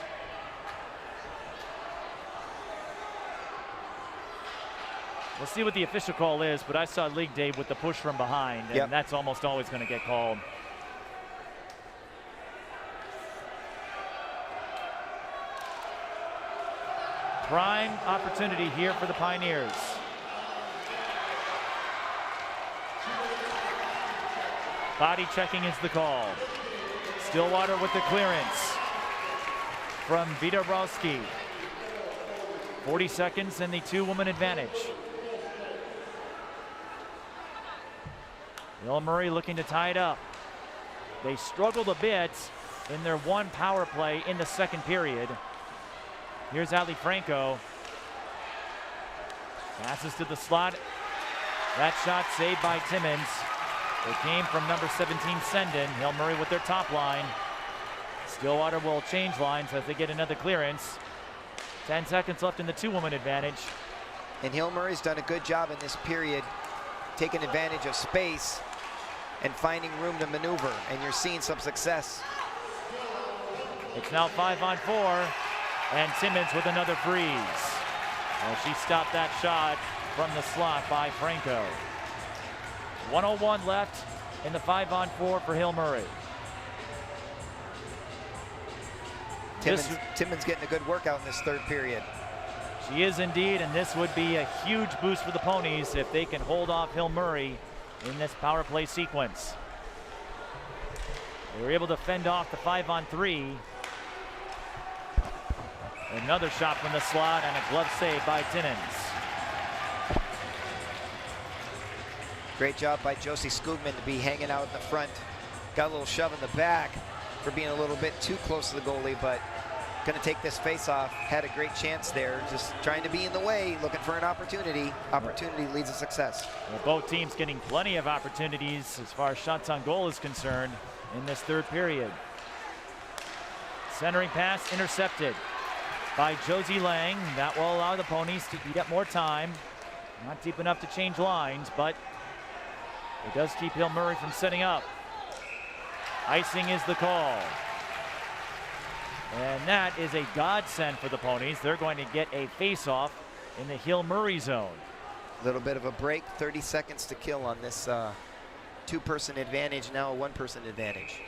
We'll see what the official call is, but I saw Ligday with the push from behind, and that's almost always going to get called. Prime opportunity here for the Pioneers. Body checking is the call. Stillwater with the clearance from Widarowski. 40 seconds and the 2-woman advantage. Hill Murray looking to tie it up. They struggled a bit in their 1 power play in the second period. Here's Ali Franco. Passes to the slot. That shot saved by Timmins. It came from number 17, Sendon. Hill Murray with their top line. Stillwater will change lines as they get another clearance. 10 seconds left in the 2-woman advantage. And Hill Murray's done a good job in this period, taking advantage of space and finding room to maneuver, and you're seeing some success. It's now 5-on-4, and Timmins with another freeze. Well, she stopped that shot from the slot by Franco. 1:01 left in the 5-on-4 for Hill Murray. Timmins getting a good workout in this third period. She is indeed, and this would be a huge boost for the Ponies if they can hold off Hill Murray in this power play sequence. They were able to fend off the 5-on-3. Another shot from the slot and a glove save by Timmins. Great job by Josie Skugman to be hanging out in the front. Got a little shove in the back for being a little bit too close to the goalie, but going to take this face-off. Had a great chance there, just trying to be in the way, looking for an opportunity. Opportunity leads to success. Well, both teams getting plenty of opportunities as far as shots on goal is concerned in this third period. Centering pass intercepted by Josie Lang. That will allow the Ponies to eat up more time. Not deep enough to change lines, but it does keep Hill Murray from setting up. Icing is the call. And that is a godsend for the Ponies. They're going to get a face-off in the Hill Murray zone. A little bit of a break, 30 seconds to kill on this 2-person advantage, now a 1-person advantage.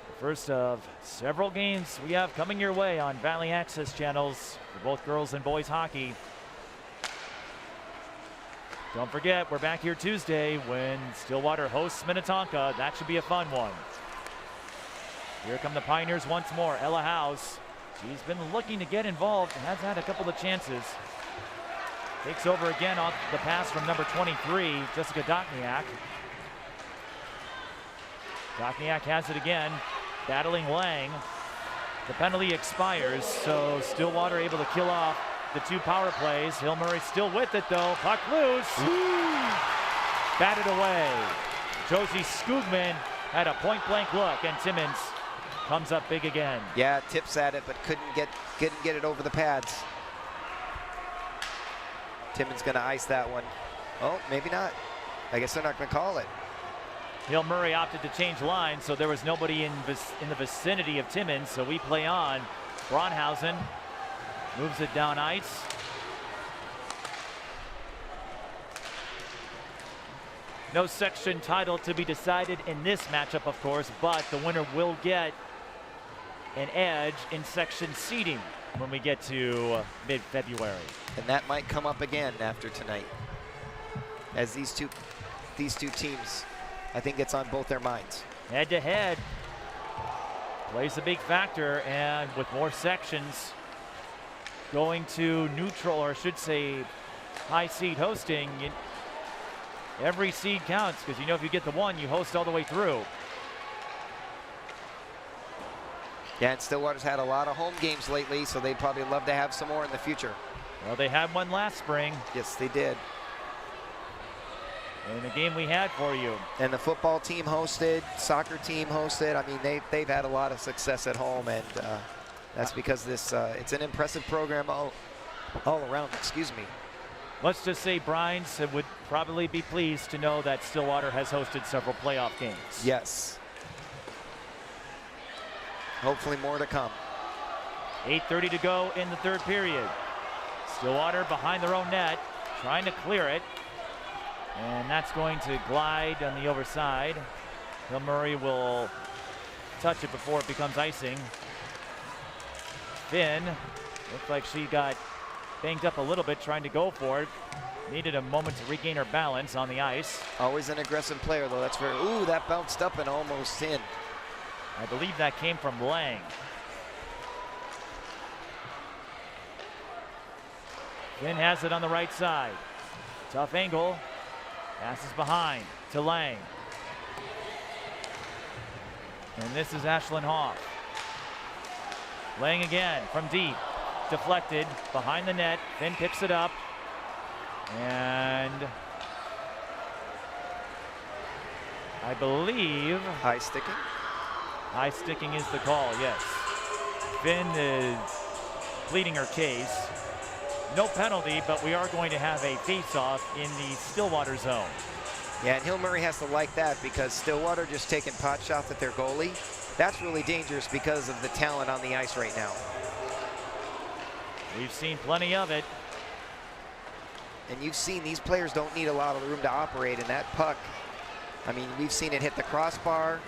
The first of several games we have coming your way on Valley Access channels for both girls and boys hockey. Don't forget, we're back here Tuesday when Stillwater hosts Minnetonka. That should be a fun one. Here come the Pioneers once more. Ella House, she's been looking to get involved and has had a couple of chances. Takes over again off the pass from number 23, Jessica Dotniak. Bokniak has it again, battling Lang. The penalty expires, so Stillwater able to kill off the 2 power plays. Hill Murray still with it though. Puck loose. Batted away. Josie Skugman had a point-blank look, and Timmins comes up big again. Yeah, tips at it, but couldn't get it over the pads. Timmins gonna ice that one. Oh, maybe not. I guess they're not gonna call it. Hill Murray opted to change lines, so there was nobody in the vicinity of Timmins, so we play on. Braunhausen moves it down ice. No section title to be decided in this matchup, of course, but the winner will get an edge in section seeding when we get to mid-February. And that might come up again after tonight, as these two teams, I think it's on both their minds. Head to head plays a big factor, and with more sections going to neutral, or I should say high seed hosting, every seed counts, because you know if you get the 1, you host all the way through. Yeah, and Stillwater's had a lot of home games lately, so they'd probably love to have some more in the future. Well, they had one last spring. Yes, they did. And the game we had for you. And the football team hosted, soccer team hosted. I mean, they've had a lot of success at home, and that's because this it's an impressive program all around. Excuse me. Let's just say Brines would probably be pleased to know that Stillwater has hosted several playoff games. Yes. Hopefully more to come. 8:30 to go in the 3rd period. Stillwater behind their own net, trying to clear it. And that's going to glide on the overside. Hill Murray will touch it before it becomes icing. Finn, looked like she got banged up a little bit trying to go for it. Needed a moment to regain her balance on the ice. Always an aggressive player, though. That's very, ooh, that bounced up and almost in. I believe that came from Lang. Finn has it on the right side. Tough angle. Passes behind to Lang. And this is Ashlyn Hoff. Lang again from deep. Deflected behind the net. Finn picks it up. And I believe high sticking. High sticking is the call, yes. Finn is pleading her case. No penalty, but we are going to have a face-off in the Stillwater zone. Yeah, and Hill Murray has to like that, because Stillwater just taking pot shots at their goalie. That's really dangerous because of the talent on the ice right now. We've seen plenty of it. And you've seen these players don't need a lot of room to operate, and that puck, I mean, we've seen it hit the crossbar.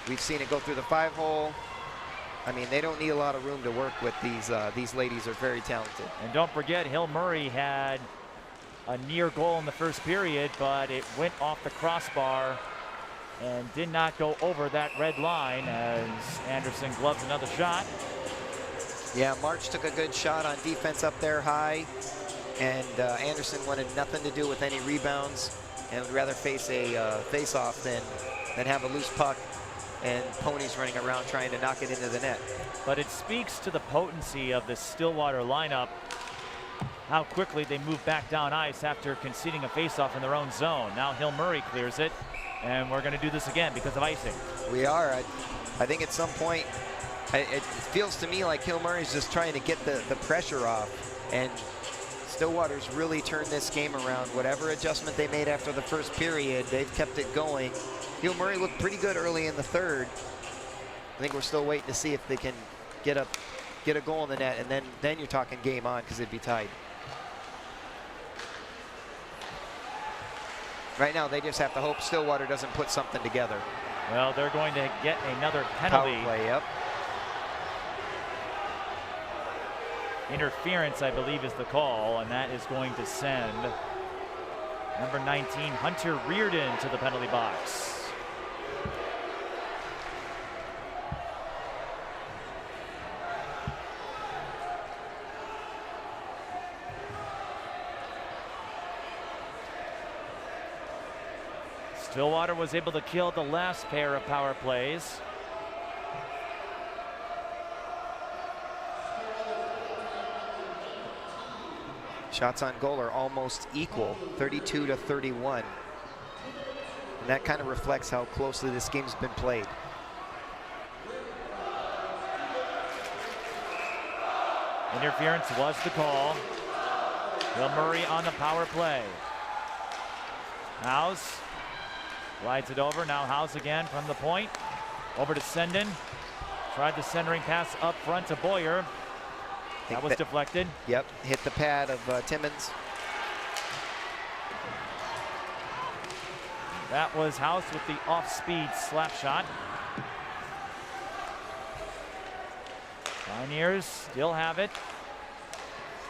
We've seen it go through the 5-hole. I mean, they don't need a lot of room to work with. These ladies are very talented. And don't forget, Hill Murray had a near goal in the 1st period, but it went off the crossbar and did not go over that red line as Anderson gloves another shot. Yeah, March took a good shot on defense up there high, and Anderson wanted nothing to do with any rebounds and would rather face a face-off than have a loose puck and ponies running around trying to knock it into the net. But it speaks to the potency of the Stillwater lineup, how quickly they move back down ice after conceding a faceoff in their own zone. Now Hill Murray clears it, and we're going to do this again because of icing. We are. I think at some point, it feels to me like Hill Murray's just trying to get the pressure off, and Stillwater's really turned this game around. Whatever adjustment they made after the 1st period, they've kept it going. Hill Murray looked pretty good early in the 3rd. I think we're still waiting to see if they can get a goal in the net, and then you're talking game on, because it'd be tied. Right now, they just have to hope Stillwater doesn't put something together. Well, they're going to get another penalty. Power play, yep. Interference, I believe, is the call, and that is going to send number 19, Hunter Reardon, to the penalty box. Stillwater was able to kill the last pair of power plays. Shots on goal are almost equal, 32 to 31. And that kind of reflects how closely this game's been played. Interference was the call. Bill Murray on the power play. House glides it over. Now House again from the point. Over to Sendon. Tried the centering pass up front to Boyer. That was deflected. Yep, hit the pad of Timmons. That was House with the off-speed slap shot. Pioneers still have it.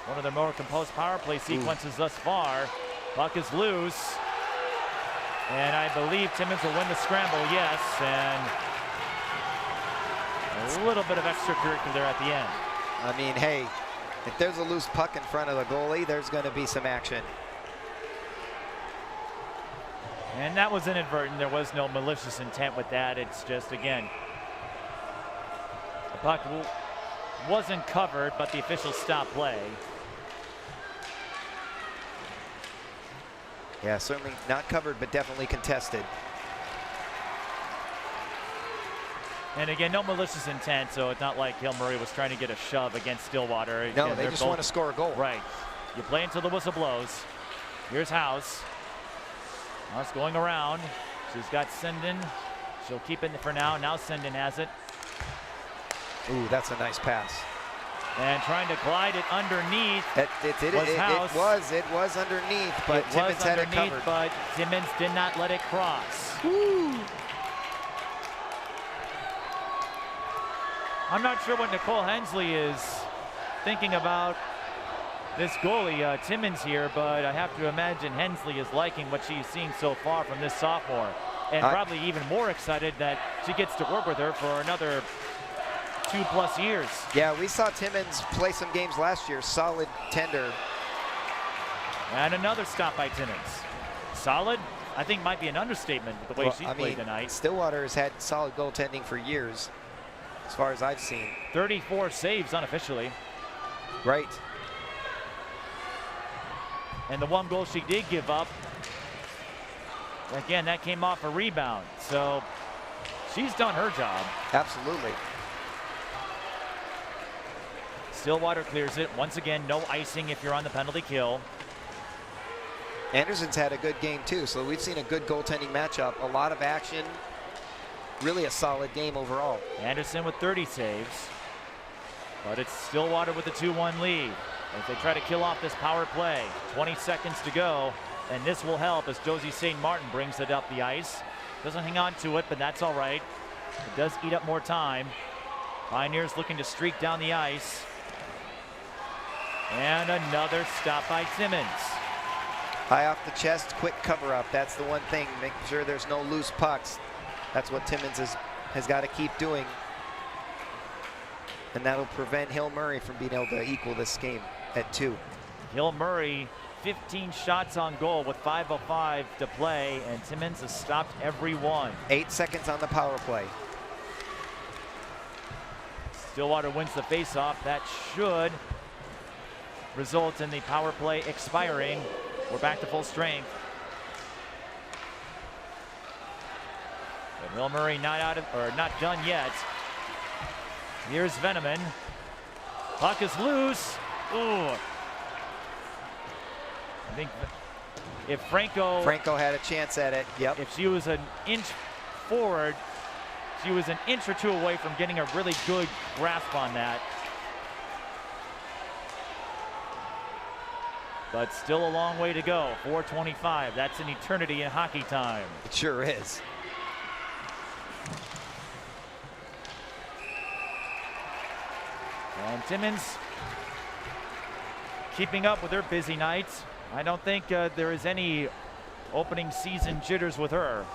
One of their more composed power play sequences thus far. Puck is loose. And I believe Timmons will win the scramble, yes. And a little bit of extracurricular at the end. I mean, hey, if there's a loose puck in front of the goalie, there's going to be some action. And that was inadvertent. There was no malicious intent with that. It's just, again, the puck wasn't covered, but the officials stopped play. Yeah, certainly not covered, but definitely contested. And again, no malicious intent, so it's not like Hill Murray was trying to get a shove against Stillwater. No, Again, they just want to score a goal. Right. You play until the whistle blows. Here's House. House going around. She's got Sendon. She'll keep it for now. Now Sendon has it. Ooh, that's a nice pass. And trying to glide it underneath. It was underneath, but Timmons had it covered. But Timmons did not let it cross. Woo. I'm not sure what Nicole Hensley is thinking about this goalie, Timmons here, but I have to imagine Hensley is liking what she's seen so far from this sophomore. And probably even more excited that she gets to work with her for another 2+ years. Yeah, we saw Timmons play some games last year. Solid tender. And another stop by Timmons. Solid, I think, might be an understatement with the way she played tonight. Stillwater has had solid goaltending for years, as far as I've seen. 34 saves unofficially. Right. And the one goal she did give up, again, that came off a rebound. So she's done her job. Absolutely. Stillwater clears it. Once again, no icing if you're on the penalty kill. Anderson's had a good game too, so we've seen a good goaltending matchup. A lot of action. Really a solid game overall. Anderson with 30 saves. But it's Stillwater with a 2-1 lead as they try to kill off this power play. 20 seconds to go, and this will help as Josie St. Martin brings it up the ice. Doesn't hang on to it, but that's all right. It does eat up more time. Pioneers looking to streak down the ice. And another stop by Timmons. High off the chest, quick cover up. That's the one thing, making sure there's no loose pucks. That's what Timmons has got to keep doing. And that'll prevent Hill Murray from being able to equal this game at 2. Hill Murray, 15 shots on goal with 5:05 to play, and Timmons has stopped every one. 8 seconds on the power play. Stillwater wins the faceoff. That should result in the power play expiring. We're back to full strength. But Hill Murray not done yet. Here's Veneman. Puck is loose. Ooh. I think if Franco had a chance at it. Yep. If she was an inch forward, she was an inch or two away from getting a really good grasp on that. But still a long way to go. 4:25. That's an eternity in hockey time. It sure is. And Timmons keeping up with her busy nights. I don't think there is any opening season jitters with her.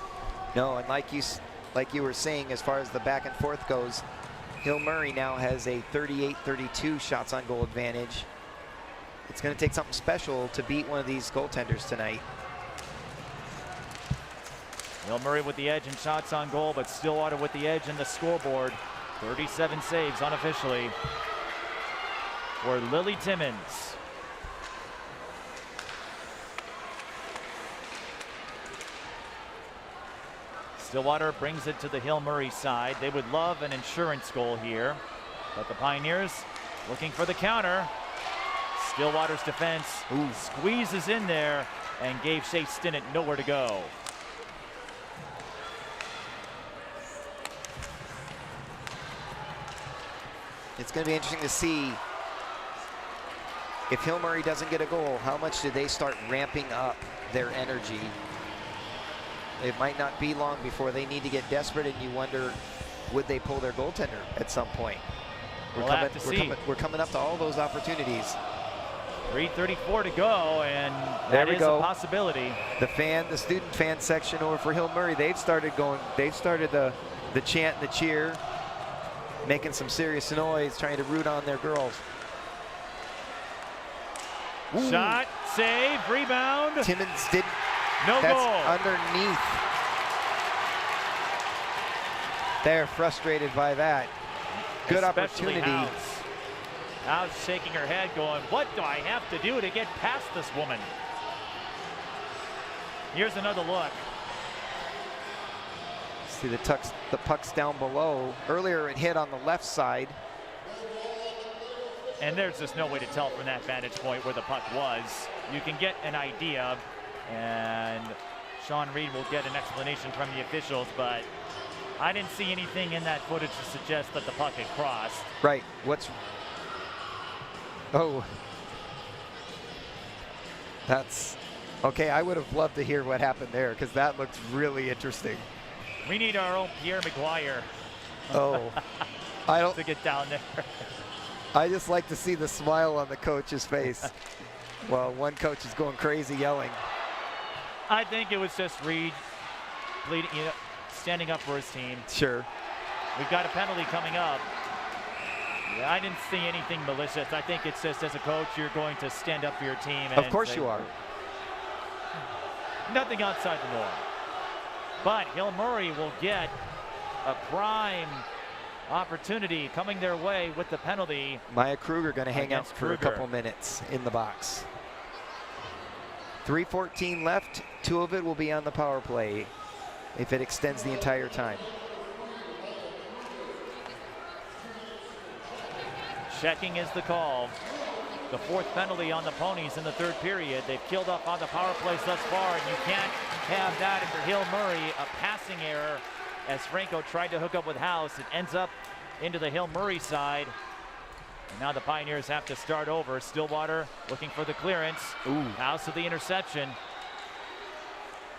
No, and like you were saying, as far as the back and forth goes, Hill Murray now has a 38-32 shots on goal advantage. It's going to take something special to beat one of these goaltenders tonight. Hill Murray with the edge in shots on goal, but Stillwater with the edge in the scoreboard. 37 saves unofficially for Lily Timmons. Stillwater brings it to the Hill Murray side. They would love an insurance goal here, but the Pioneers looking for the counter. Stillwater's defense squeezes in there and gave Shea Stinnett nowhere to go. It's going to be interesting to see if Hill Murray doesn't get a goal, how much do they start ramping up their energy? It might not be long before they need to get desperate, and you wonder, would they pull their goaltender at some point? We're coming up to all those opportunities. 3:34 to go, and that is a possibility. The student fan section over for Hill Murray, they've started the chant and the cheer, making some serious noise, trying to root on their girls. Ooh. Shot, save, rebound. Timmons didn't. No That's goal. Underneath. They're frustrated by that. Good Especially opportunity. House shaking her head going, what do I have to do to get past this woman? Here's another look. See the puck's down below. Earlier it hit on the left side. And there's just no way to tell from that vantage point where the puck was. You can get an idea, and Sean Reed will get an explanation from the officials, but I didn't see anything in that footage to suggest that the puck had crossed. Right. Oh. That's okay. I would have loved to hear what happened there, because that looked really interesting. We need our own Pierre McGuire. Oh. I don't to get down there. I just like to see the smile on the coach's face. Well, one coach is going crazy yelling. I think it was just Reed bleeding, standing up for his team. Sure. We've got a penalty coming up. Yeah, I didn't see anything malicious. I think it's just, as a coach, you're going to stand up for your team. And of course you are. Nothing outside the norm. But Hill Murray will get a prime opportunity coming their way with the penalty. Maya Kruger going to hang out for a couple minutes in the box. 3:14 left. 2 of it will be on the power play if it extends the entire time. Checking is the call. The 4th penalty on the Ponies in the 3rd period. They've killed off on the power plays thus far, and you can't have that if you're Hill Murray. A passing error as Franco tried to hook up with House. It ends up into the Hill Murray side. And now the Pioneers have to start over. Stillwater looking for the clearance. Ooh. House with the interception.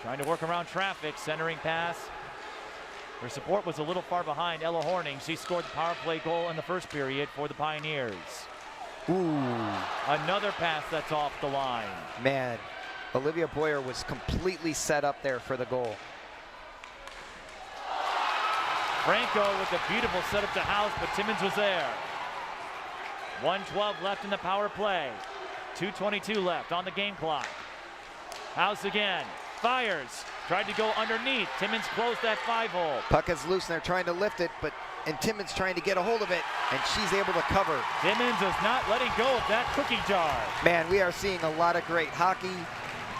Trying to work around traffic, centering pass. Her support was a little far behind. Ella Horning, she scored the power play goal in the 1st period for the Pioneers. Ooh. Another pass that's off the line. Man, Olivia Boyer was completely set up there for the goal. Franco with a beautiful setup to House, but Timmons was there. 1:12 left in the power play. 2:22 left on the game clock. House again, fires, tried to go underneath. Timmons closed that 5-hole. Puck is loose and they're trying to lift it, and Timmons trying to get a hold of it, and she's able to cover. Timmons is not letting go of that cookie jar. Man, we are seeing a lot of great hockey.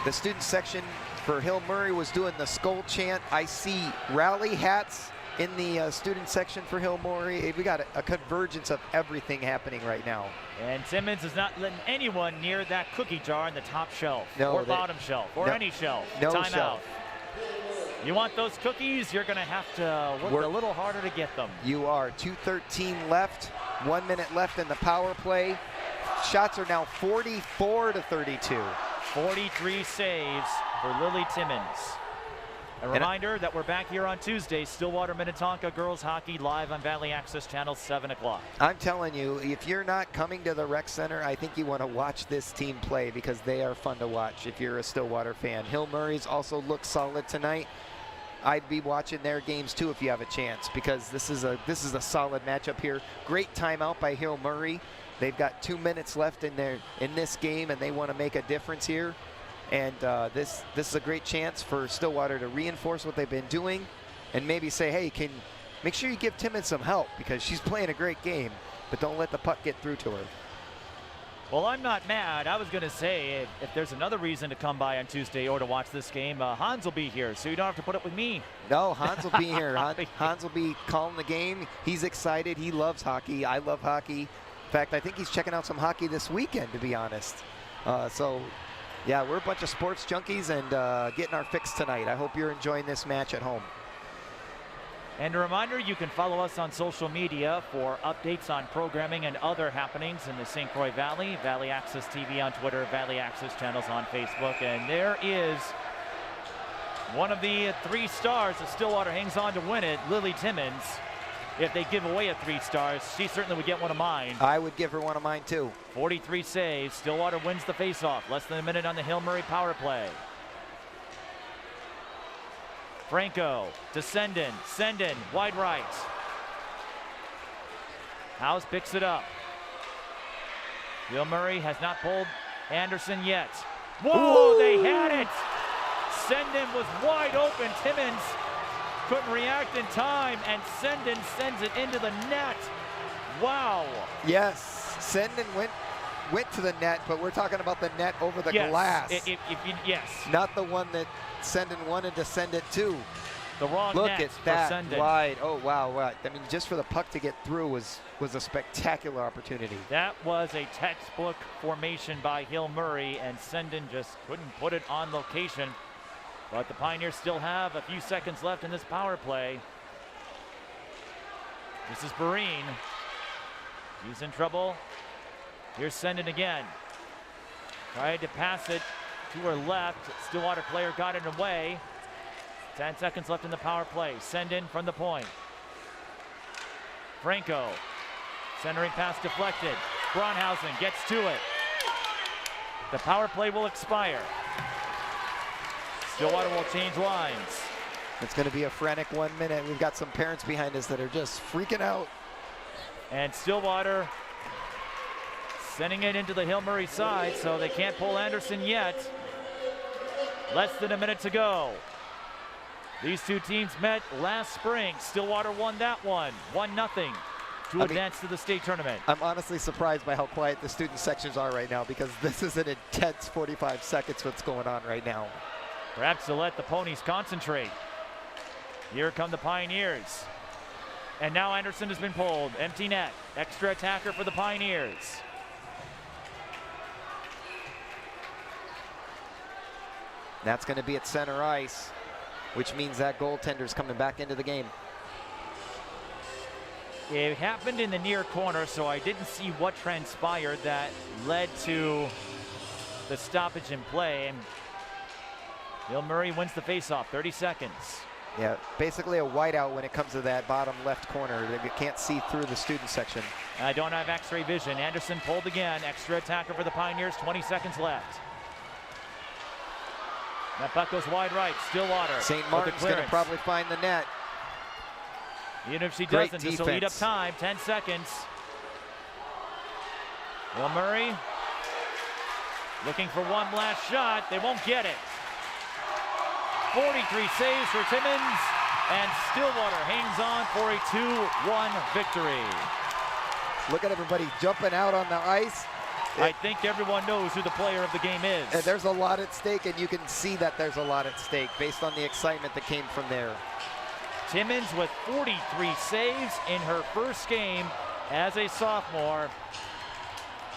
The student section for Hill Murray was doing the skull chant. I see rally hats in the student section for Hill Murray. We got a convergence of everything happening right now. And Timmons is not letting anyone near that cookie jar in the top shelf, or bottom shelf, or any shelf. No Timeout. shelf. You want those cookies, you're going to have to work a little harder to get them. You are. 2:13 left, 1 minute left in the power play. Shots are now 44-32. 43 saves for Lily Timmons. A reminder that we're back here on Tuesday, Stillwater Minnetonka girls hockey live on Valley Access Channel, 7 o'clock. I'm telling you, if you're not coming to the rec center, I think you want to watch this team play, because they are fun to watch if you're a Stillwater fan. Hill Murray's also looked solid tonight. I'd be watching their games too if you have a chance, because this is a solid matchup here. Great timeout by Hill Murray. They've got 2 minutes left in this game, and they want to make a difference here. And this is a great chance for Stillwater to reinforce what they've been doing and maybe say, hey, make sure you give Timmons some help because she's playing a great game, but don't let the puck get through to her. Well, I'm not mad. I was going to say, if there's another reason to come by on Tuesday or to watch this game, Hans will be here, so you don't have to put up with me. No, Hans will be here. Hans will be calling the game. He's excited. He loves hockey. I love hockey. In fact, I think he's checking out some hockey this weekend, to be honest. So, yeah, we're a bunch of sports junkies and getting our fix tonight. I hope you're enjoying this match at home. And a reminder, you can follow us on social media for updates on programming and other happenings in the St. Croix Valley. Valley Access TV on Twitter, Valley Access channels on Facebook. And there is one of the 3 stars that Stillwater hangs on to win it, Lily Timmons. If they give away a 3 stars, she certainly would get one of mine. I would give her one of mine too. 43 saves. Stillwater wins the faceoff. Less than a minute on the Hill Murray power play. Franco to Senden. Senden, wide right. House picks it up. Hill Murray has not pulled Anderson yet. Whoa, they had it! Senden was wide open. Timmons couldn't react in time, and Senden sends it into the net. Wow. Yes, Senden went to the net, but we're talking about the net over the glass. Yes. Not the one that Senden wanted to send it to. The wrong Look net at for that Senden. wide. Oh, wow. I mean, just for the puck to get through was a spectacular opportunity. That was a textbook formation by Hill Murray, and Senden just couldn't put it on location. But the Pioneers still have a few seconds left in this power play. This is Barine. He's in trouble. Here's Senden again. Tried to pass it to her left. Stillwater player got it away. 10 seconds left in the power play. Senden from the point. Franco. Centering pass deflected. Braunhausen gets to it. The power play will expire. Stillwater will change lines. It's going to be a frantic 1 minute. We've got some parents behind us that are just freaking out. And Stillwater sending it into the Hill Murray side, so they can't pull Anderson yet. Less than a minute to go. These two teams met last spring. Stillwater won that one, 1-0 to advance to the state tournament. I'm honestly surprised by how quiet the student sections are right now because this is an intense 45 seconds what's going on right now. Perhaps to let the Ponies concentrate. Here come the Pioneers. And now Anderson has been pulled. Empty net. Extra attacker for the Pioneers. That's going to be at center ice, which means that goaltender's coming back into the game. It happened in the near corner, so I didn't see what transpired that led to the stoppage in play. And Hill Murray wins the faceoff, 30 seconds. Yeah, basically a whiteout when it comes to that bottom left corner. You can't see through the student section. I don't have x-ray vision. Anderson pulled again. Extra attacker for the Pioneers, 20 seconds left. That puck goes wide right. Stillwater. St. Martin's going to probably find the net. Even if she doesn't, this will eat up time. 10 seconds. Hill Murray looking for one last shot. They won't get it. 43 saves for Timmons, and Stillwater hangs on for a 2-1 victory. Look at everybody jumping out on the ice. I think everyone knows who the player of the game is. And there's a lot at stake, and you can see that there's a lot at stake based on the excitement that came from there. Timmons with 43 saves in her first game as a sophomore.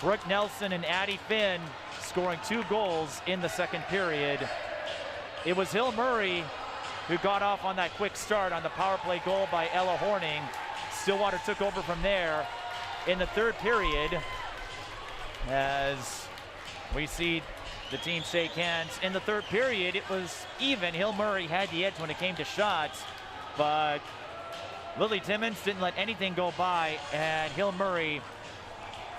Brooke Nelson and Addie Finn scoring 2 goals in the second period. It was Hill Murray who got off on that quick start on the power play goal by Ella Horning. Stillwater took over from there in the third period as we see the team shake hands. In the third period, it was even. Hill Murray had the edge when it came to shots, but Lily Timmons didn't let anything go by, and Hill Murray,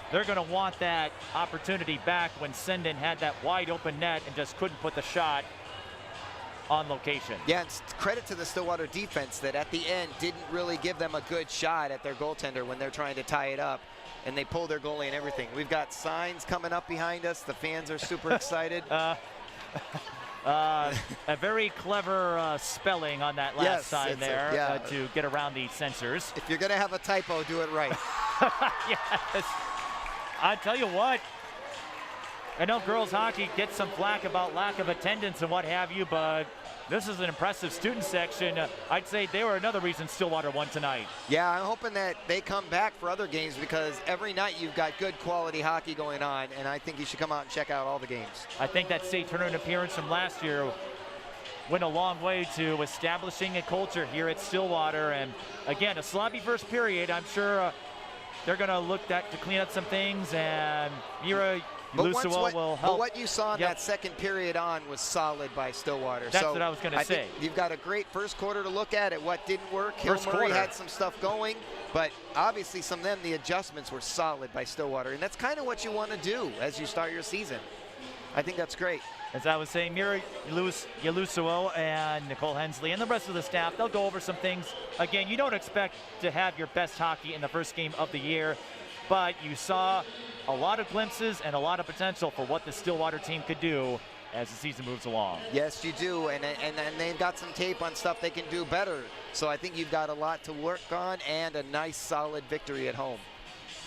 they're going to want that opportunity back when Senden had that wide open net and just couldn't put the shot on location. Yeah, and credit to the Stillwater defense that at the end didn't really give them a good shot at their goaltender when they're trying to tie it up, and they pulled their goalie and everything. We've got signs coming up behind us. The fans are super excited. A very clever spelling on that last Yes, sign there yeah. to get around the censors. If you're going to have a typo, do it right. Yes. I tell you what, I know girls hockey gets some flack about lack of attendance and what have you, but this is an impressive student section. I'd say they were another reason Stillwater won tonight. Yeah, I'm hoping that they come back for other games because every night you've got good quality hockey going on, and I think you should come out and check out all the games. I think that state tournament appearance from last year went a long way to establishing a culture here at Stillwater. And again, a sloppy first period. I'm sure they're going to look to clean up some things, and Mira Lusuo will help. But what you saw in that second period on was solid by Stillwater. That's what I was going to say. You've got a great first quarter to look at what didn't work. First Hill Murray quarter had some stuff going, but obviously some of them, the adjustments were solid by Stillwater, and that's kind of what you want to do as you start your season. I think that's great. As I was saying, Mira Yalusuo and Nicole Hensley and the rest of the staff, they'll go over some things. Again, you don't expect to have your best hockey in the first game of the year, but you saw a lot of glimpses and a lot of potential for what the Stillwater team could do as the season moves along. Yes, you do, and they've got some tape on stuff they can do better. So I think you've got a lot to work on and a nice, solid victory at home.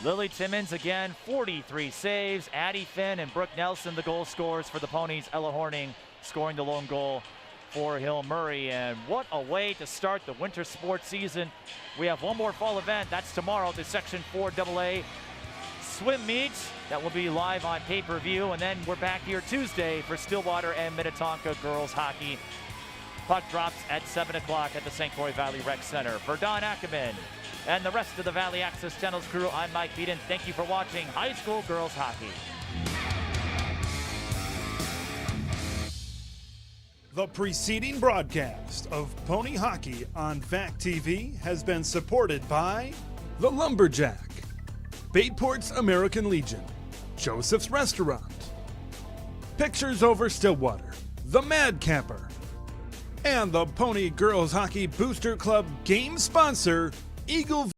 Lily Timmons again, 43 saves. Addie Finn and Brooke Nelson, the goal scorers for the Ponies. Ella Horning scoring the lone goal for Hill Murray. And what a way to start the winter sports season. We have one more fall event. That's tomorrow, the Section 4 AA swim meets. That will be live on pay-per-view. And then we're back here Tuesday for Stillwater and Minnetonka girls hockey. Puck drops at 7 o'clock at the St. Croix Valley Rec Center. For Don Ackerman and the rest of the Valley Access Channels crew, I'm Mike Beaton. Thank you for watching high school girls hockey. The preceding broadcast of Pony Hockey on VAC TV has been supported by The Lumberjack, Bayport's American Legion, Joseph's Restaurant, Pictures Over Stillwater, The Mad Camper, and the Pony Girls Hockey Booster Club game sponsor, Eagle